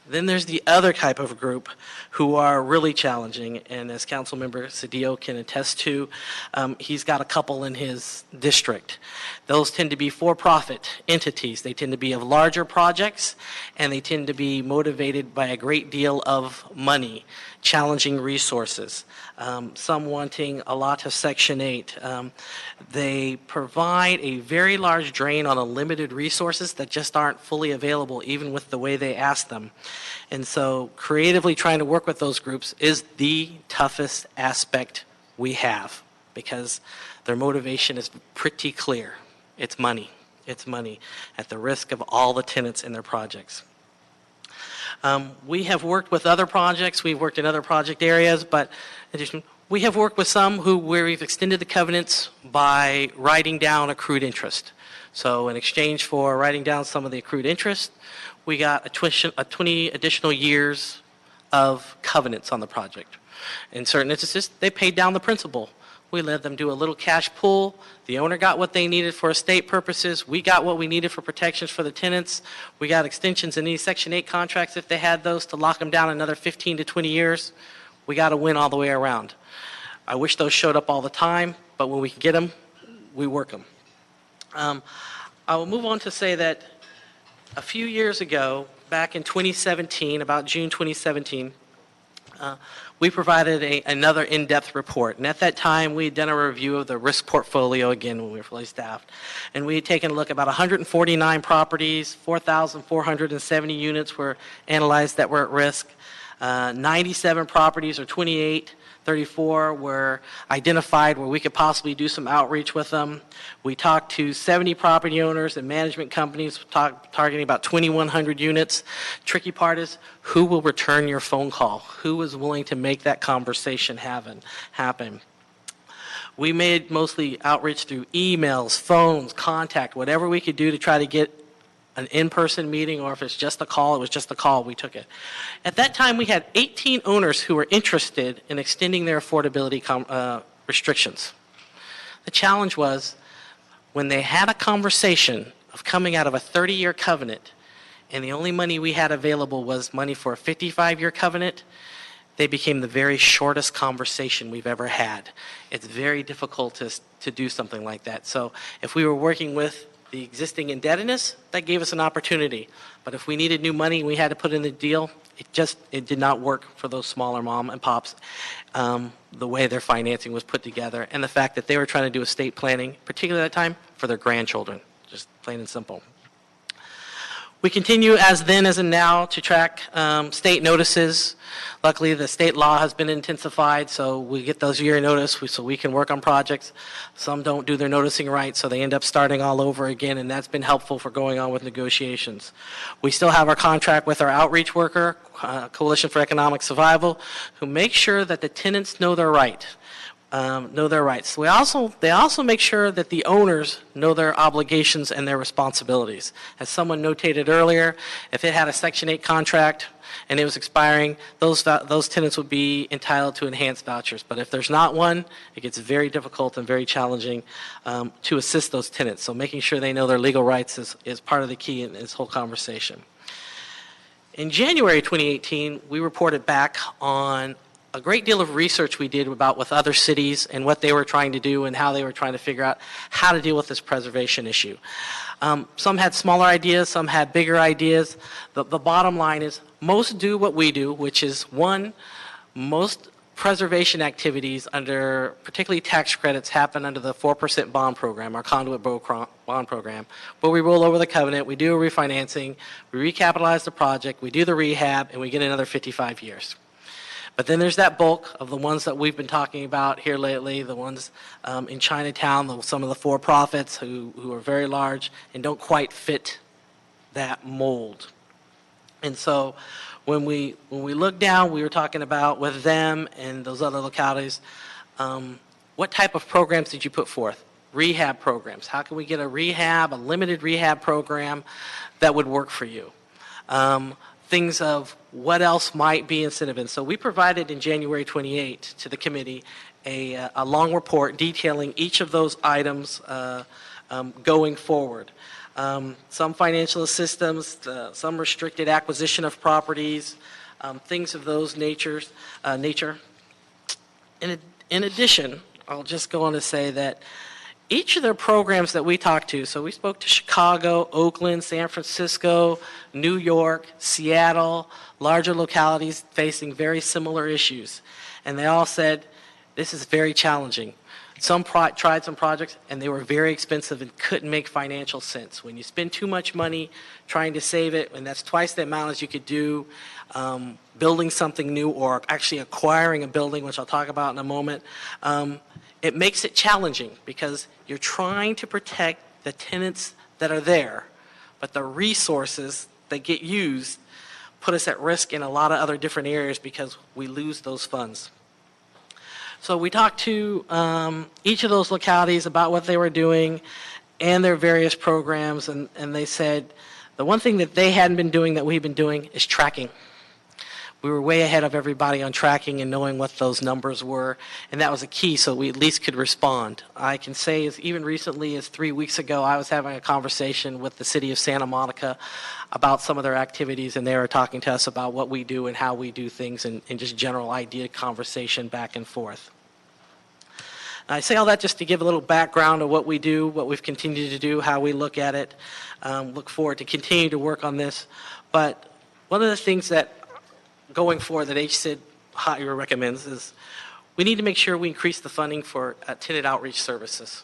Then there's the other type of group who are really challenging, and as Councilmember Cedillo can attest to, he's got a couple in his district. Those tend to be for-profit entities. They tend to be of larger projects, and they tend to be motivated by a great deal of money, challenging resources, some wanting a lot of Section 8. They provide a very large drain on a limited resources that just aren't fully available, even with the way they ask them. And so creatively trying to work with those groups is the toughest aspect we have because their motivation is pretty clear. It's money. It's money at the risk of all the tenants in their projects. We have worked with other projects. We've worked in other project areas, but we have worked with some where we've extended the covenants by writing down accrued interest. So in exchange for writing down some of the accrued interest, we got a 20 additional years of covenants on the project. In certain instances, they paid down the principal. We let them do a little cash pool. The owner got what they needed for estate purposes. We got what we needed for protections for the tenants. We got extensions in these Section 8 contracts if they had those to lock them down another 15 to 20 years. We got to win all the way around. I wish those showed up all the time, but when we can get them, we work them. I will move on to say that a few years ago, back in 2017, about June 2017, we provided another in-depth report. And at that time, we had done a review of the risk portfolio again when we were fully staffed. And we had taken a look at about 149 properties, 4,470 units were analyzed that were at risk, 97 properties or 28, 34 were identified where we could possibly do some outreach with them. We talked to 70 property owners and management companies targeting about 2,100 units. Tricky part is who will return your phone call? Who is willing to make that conversation happen? We made mostly outreach through emails, phones, contact, whatever we could do to try to get an in-person meeting, or if it's just a call, it was just a call, we took it. At that time, we had 18 owners who were interested in extending their affordability restrictions. The challenge was when they had a conversation of coming out of a 30-year covenant and the only money we had available was money for a 55-year covenant, they became the very shortest conversation we've ever had. It's very difficult to do something like that. So if we were working with the existing indebtedness, that gave us an opportunity. But if we needed new money and we had to put in the deal, it did not work for those smaller mom and pops, the way their financing was put together, and the fact that they were trying to do estate planning, particularly at that time, for their grandchildren, just plain and simple. We continue as then as and now to track state notices. Luckily, the state law has been intensified, so we get those year notice so we can work on projects. Some don't do their noticing right, so they end up starting all over again, and that's been helpful for going on with negotiations. We still have our contract with our outreach worker, Coalition for Economic Survival, who makes sure that the tenants know their rights. They also make sure that the owners know their obligations and their responsibilities. As someone notated earlier, if it had a Section 8 contract and it was expiring, those tenants would be entitled to enhanced vouchers. But if there's not one, it gets very difficult and very challenging to assist those tenants. So making sure they know their legal rights is part of the key in this whole conversation. In January 2018, we reported back on a great deal of research we did with other cities and what they were trying to do and how they were trying to figure out how to deal with this preservation issue. Some had smaller ideas, some had bigger ideas. The bottom line is most do what we do, which is one, most preservation activities under particularly tax credits happen under the 4% bond program, our conduit bond program, where we roll over the covenant, we do a refinancing, we recapitalize the project, we do the rehab, and we get another 55 years. But then there's that bulk of the ones that we've been talking about here lately, the ones in Chinatown, some of the for-profits who are very large and don't quite fit that mold. And so when we look down, we were talking about with them and those other localities, what type of programs did you put forth? Rehab programs. How can we get a limited rehab program that would work for you? Things of what else might be incentive. And so we provided in January 28 to the committee a long report detailing each of those items going forward. Some financial assistance, some restricted acquisition of properties, things of those nature. In addition, I'll just go on to say that each of the programs that we talked to, so we spoke to Chicago, Oakland, San Francisco, New York, Seattle, larger localities facing very similar issues. And they all said, this is very challenging. Some tried some projects and they were very expensive and couldn't make financial sense. When you spend too much money trying to save it, and that's twice the amount as you could do building something new or actually acquiring a building, which I'll talk about in a moment, it makes it challenging because you're trying to protect the tenants that are there, but the resources that get used put us at risk in a lot of other different areas because we lose those funds. So we talked to each of those localities about what they were doing and their various programs, and they said the one thing that they hadn't been doing that we've been doing is tracking. We were way ahead of everybody on tracking and knowing what those numbers were, and that was a key so we at least could respond. I can say as even recently as 3 weeks ago, I was having a conversation with the city of Santa Monica about some of their activities, and they were talking to us about what we do and how we do things and just general idea conversation back and forth. I say all that just to give a little background of what we do, what we've continued to do, how we look at it, look forward to continue to work on this. But one of the things that going forward that HCID hotly recommends is we need to make sure we increase the funding for tenant outreach services.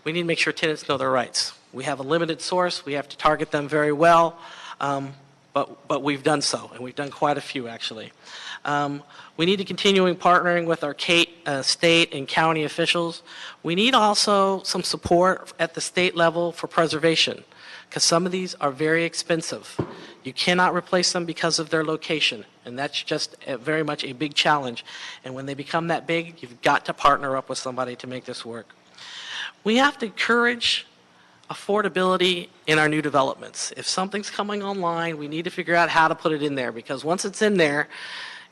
We need to make sure tenants know their rights. We have a limited source. We have to target them very well, but we've done so, and we've done quite a few actually. We need to continue partnering with our state and county officials. We need also some support at the state level for preservation, because some of these are very expensive. You cannot replace them because of their location, and that's just very much a big challenge. And when they become that big, you've got to partner up with somebody to make this work. We have to encourage affordability in our new developments. If something's coming online, we need to figure out how to put it in there, because once it's in there,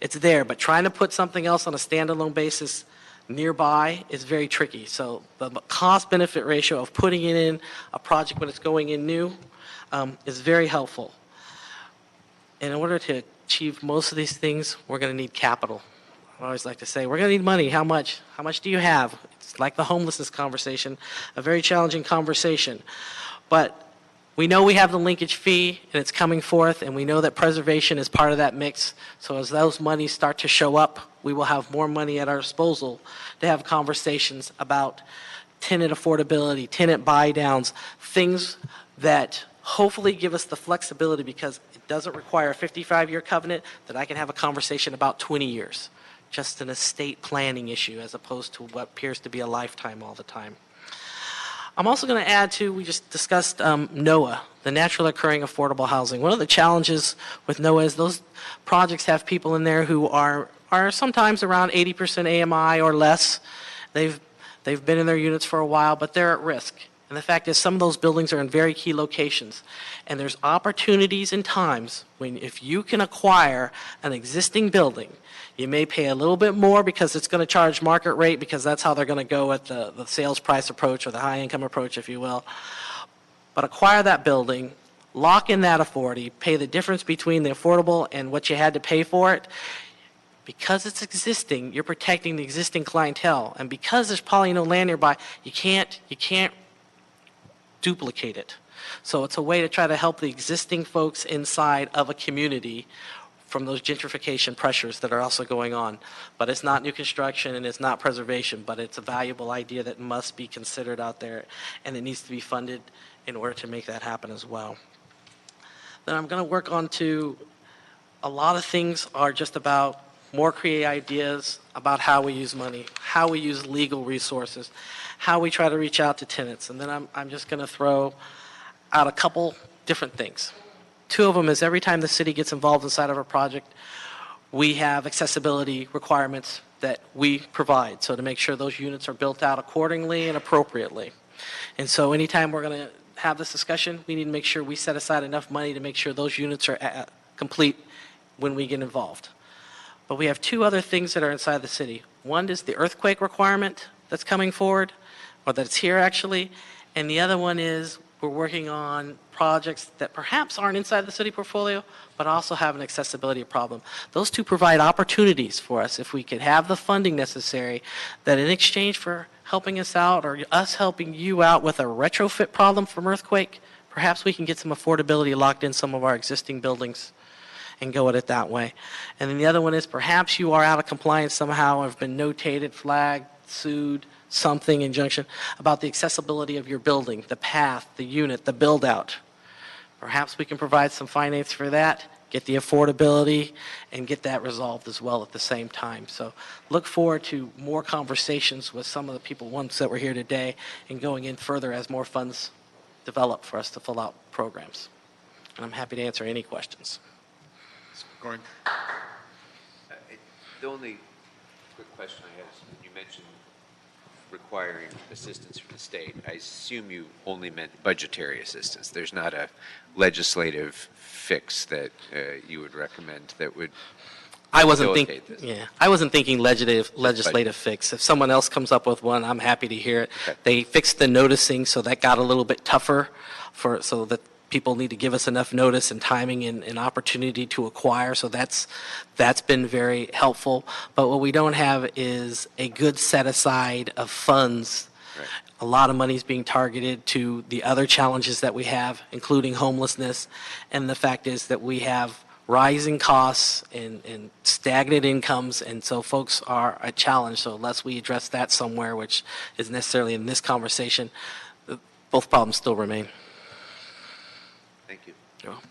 it's there. But trying to put something else on a standalone basis nearby is very tricky. So the cost-benefit ratio of putting it in a project when it's going in new is very helpful. In order to achieve most of these things, we're going to need capital. I always like to say, we're going to need money. How much? How much do you have? It's like the homelessness conversation, a very challenging conversation. But we know we have the linkage fee, and it's coming forth, and we know that preservation is part of that mix. So as those monies start to show up, we will have more money at our disposal to have conversations about tenant affordability, tenant buy-downs, things that hopefully give us the flexibility, because it doesn't require a 55-year covenant, that I can have a conversation about 20 years, just an estate planning issue as opposed to what appears to be a lifetime all the time. I'm also going to add to, we just discussed NOAA, the Natural Occurring Affordable Housing. One of the challenges with NOAA is those projects have people in there who are sometimes around 80% AMI or less. They've been in their units for a while, but they're at risk. And the fact is, some of those buildings are in very key locations. And there's opportunities and times when if you can acquire an existing building, you may pay a little bit more because it's going to charge market rate, because that's how they're going to go at the sales price approach or the high income approach, if you will. But acquire that building, lock in that authority, pay the difference between the affordable and what you had to pay for it. Because it's existing, you're protecting the existing clientele. And because there's probably no land nearby, you can't duplicate it. So it's a way to try to help the existing folks inside of a community from those gentrification pressures that are also going on. But it's not new construction and it's not preservation, but it's a valuable idea that must be considered out there, and it needs to be funded in order to make that happen as well. Then I'm going to work on to a lot of things are just about more creative ideas about how we use money, how we use legal resources, how we try to reach out to tenants. And then I'm just going to throw out a couple different things. Two of them is every time the city gets involved inside of a project, we have accessibility requirements that we provide, so to make sure those units are built out accordingly and appropriately. And so anytime we're going to have this discussion, we need to make sure we set aside enough money to make sure those units are complete when we get involved. But we have two other things that are inside the city. One is the earthquake requirement that's coming forward, or that's here actually, and the other one is we're working on projects that perhaps aren't inside the city portfolio, but also have an accessibility problem. Those two provide opportunities for us if we could have the funding necessary, that in exchange for helping us out or us helping you out with a retrofit problem from earthquake, perhaps we can get some affordability locked in some of our existing buildings and go at it that way. And then the other one is perhaps you are out of compliance somehow, have been notated, flagged, sued, something, injunction, about the accessibility of your building, the path, the unit, the build-out. Perhaps we can provide some finance for that, get the affordability, and get that resolved as well at the same time. So look forward to more conversations with some of the people, ones that were here today, and going in further as more funds develop for us to fill out programs. And I'm happy to answer any questions. Gordon. The only quick question I have is, when you mentioned requiring assistance from the state, I assume you only meant budgetary assistance. There's not a legislative fix that you would recommend that would I wasn't facilitate thinking. this. Yeah, I wasn't thinking legislative fix. If someone else comes up with one, I'm happy to hear it. Okay. They fixed the noticing, so that got a little bit tougher so that people need to give us enough notice and timing and opportunity to acquire. So that's been very helpful. But what we don't have is a good set aside of funds. Right. A lot of money is being targeted to the other challenges that we have, including homelessness. And the fact is that we have rising costs and stagnant incomes, and so folks are a challenge. So unless we address that somewhere, which is necessarily in this conversation, both problems still remain. Thank you. You're welcome.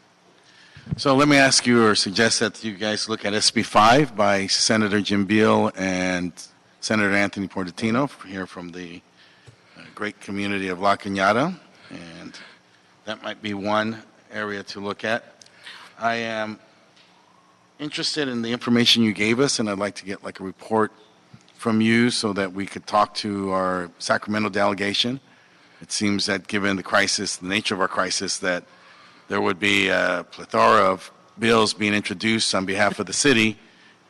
So let me ask you or suggest that you guys look at SB 5 by Senator Jim Beal and Senator Anthony Portantino here from the great community of La Cañada. And that might be one area to look at. I am interested in the information you gave us, and I'd like to get like a report from you so that we could talk to our Sacramento delegation. It seems that given the crisis, the nature of our crisis, that there would be a plethora of bills being introduced on behalf of the city.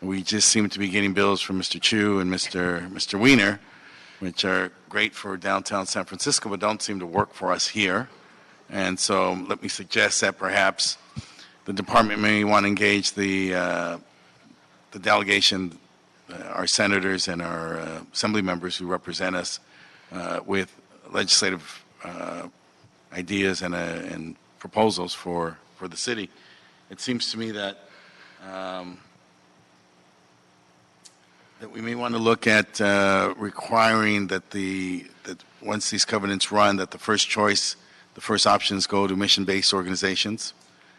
We just seem to be getting bills from Mr. Chu and Mr. Wiener, which are great for downtown San Francisco, but don't seem to work for us here. And so let me suggest that perhaps the department may want to engage the delegation, our senators and our assembly members who represent us with legislative ideas and proposals for the city. It seems to me that that we may want to look at requiring that that once these covenants run, that the first choice, the first options go to mission-based organizations,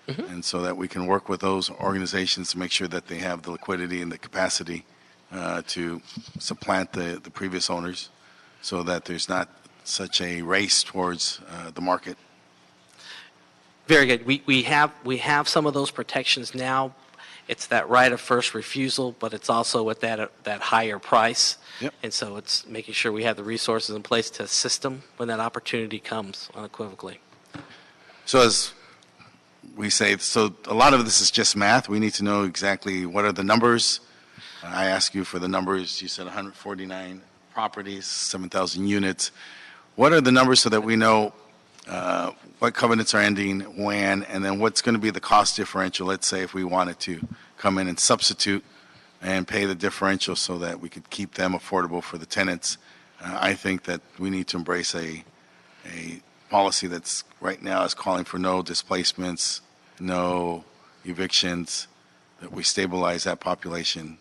and so that we can work with those organizations to make sure that they have the liquidity and the capacity to supplant the previous owners, so that there's not such a race towards the market. Very good. We have some of those protections now. It's that right of first refusal, but it's also at that higher price. Yep. And so it's making sure we have the resources in place to assist them when that opportunity comes unequivocally. So as we say, so a lot of this is just math. We need to know exactly what are the numbers. I ask you for the numbers. You said 149 properties, 7,000 units. What are the numbers so that we know what covenants are ending, when, and then what's going to be the cost differential, let's say if we wanted to come in and substitute and pay the differential so that we could keep them affordable for the tenants. I think that we need to embrace a policy that's right now is calling for no displacements, no evictions, that we stabilize that population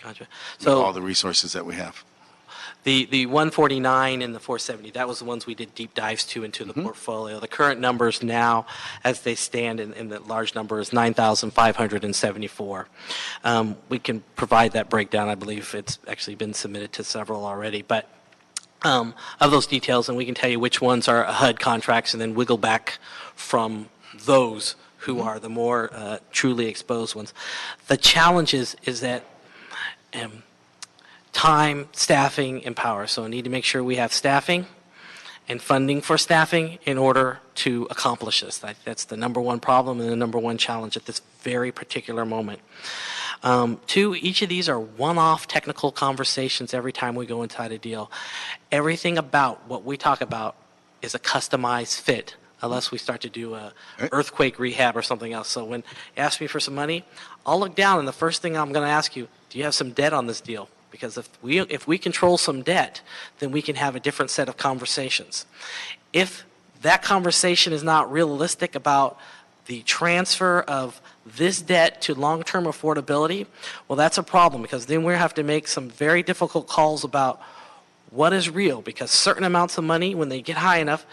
Gotcha. with So all the resources that we have. the 149 and the 470, that was the ones we did deep dives into the portfolio. The current numbers now, as they stand in the large number, is 9,574. We can provide that breakdown. I believe it's actually been submitted to several already. But of those details, and we can tell you which ones are HUD contracts and then wiggle back from those who are the more truly exposed ones. The challenge is that time, staffing, and power. So I need to make sure we have staffing and funding for staffing in order to accomplish this. That's the number one problem and the number one challenge at this very particular moment. Two, each of these are one-off technical conversations every time we go inside a deal. Everything about what we talk about is a customized fit, unless we start to do a earthquake rehab or something else. So when you ask me for some money, I'll look down and the first thing I'm going to ask you, do you have some debt on this deal? Because if we control some debt, then we can have a different set of conversations. If that conversation is not realistic about the transfer of this debt to long-term affordability, well, that's a problem, because then we have to make some very difficult calls about what is real, because certain amounts of money, when they get high enough,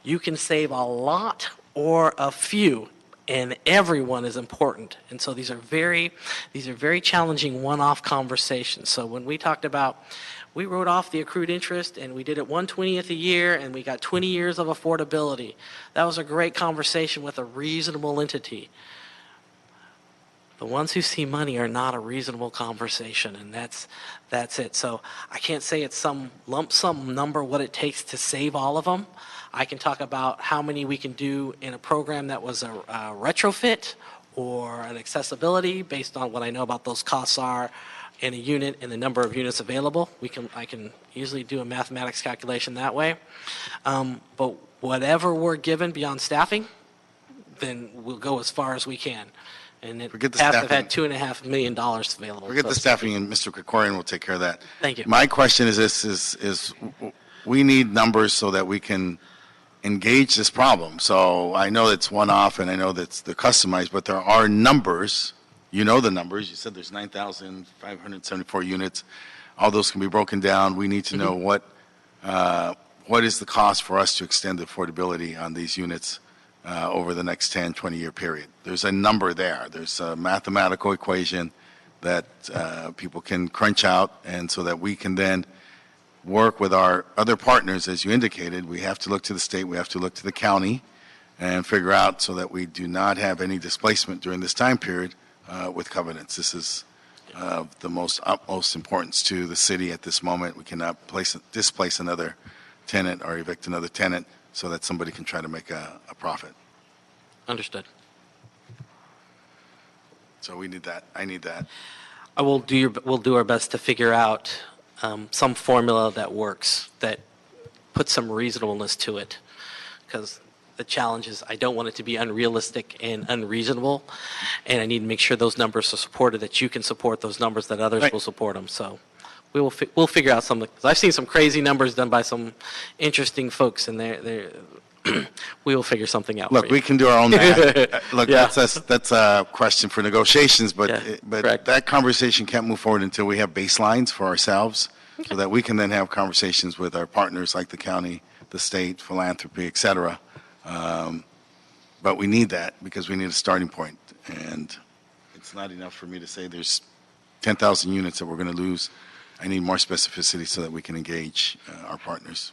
you can save a lot or a few, and everyone is important. And so these are very challenging one-off conversations. So when we talked about, we wrote off the accrued interest and we did it 1/20th a year and we got 20 years of affordability. That was a great conversation with a reasonable entity. The ones who see money are not a reasonable conversation, and that's it. So I can't say it's some lump sum number what it takes to save all of them. I can talk about how many we can do in a program that was a retrofit or an accessibility based on what I know about those costs are in a unit and the number of units available. I can easily do a mathematics calculation that way. But whatever we're given beyond staffing, then we'll go as far as we can. And it Forget the has to staffing. have had $2.5 million available. Forget the staffing, and Mr. Krikorian will take care of that. Thank you. My question is this, is we need numbers so that we can engage this problem. So I know it's one-off, and I know that they're customized, but there are numbers. You know the numbers. You said there's 9,574 units. All those can be broken down. We need to know what is the cost for us to extend the affordability on these units over the next 10, 20-year period. There's a number there. There's a mathematical equation that people can crunch out, and so that we can then work with our other partners, as you indicated. We have to look to the state, we have to look to the county, and figure out so that we do not have any displacement during this time period with covenants. This is of the utmost importance to the city at this moment. We cannot displace another tenant or evict another tenant so that somebody can try to make a profit. Understood. So we need that. I need that. We'll do our best to figure out some formula that works, that puts some reasonableness to it. Because the challenge is I don't want it to be unrealistic and unreasonable, and I need to make sure those numbers are supported, that you can support those numbers, that others will support them. So we'll figure out something. 'Cause I've seen some crazy numbers done by some interesting folks, and we will figure something out. Look, for you. we can do our own math. Look, Yeah. that's a question for negotiations, but correct. that conversation can't move forward until we have baselines for ourselves, so that we can then have conversations with our partners like the county, the state, philanthropy, et cetera. But we need that because we need a starting point, and it's not enough for me to say there's 10,000 units that we're going to lose. I need more specificity so that we can engage our partners.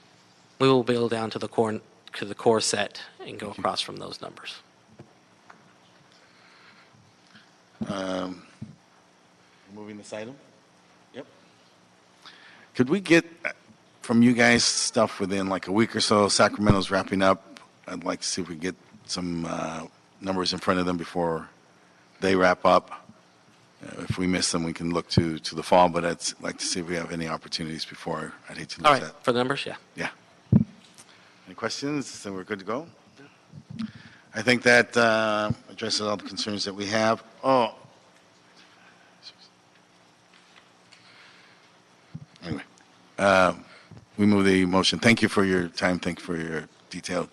We will build down to the core set and go across from those numbers. Moving this item? Yep. Could we get from you guys stuff within like a week or so? Sacramento's wrapping up. I'd like to see if we get some numbers in front of them before they wrap up. If we miss them, we can look to the fall, but I'd like to see if we have any opportunities before. I'd hate to lose All right, that. for the numbers, yeah. Yeah. Any questions? So we're good to go? I think that addresses all the concerns that we have. Oh. Anyway, we move the motion. Thank you for your time. Thank you for your detailed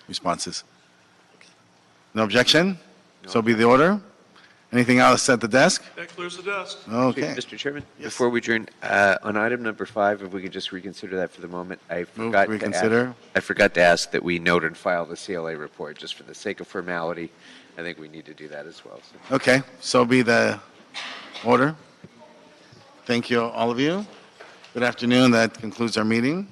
responses. No objection? So be the order. Anything else at the desk? That clears the desk. Okay. Mr. Chairman, before we adjourn, on item number 5, if we could just reconsider that for the moment. I forgot to ask that we note and file the CLA report, just for the sake of formality. I think we need to do that as well. So. Okay, so be the order. Thank you, all of you. Good afternoon. That concludes our meeting.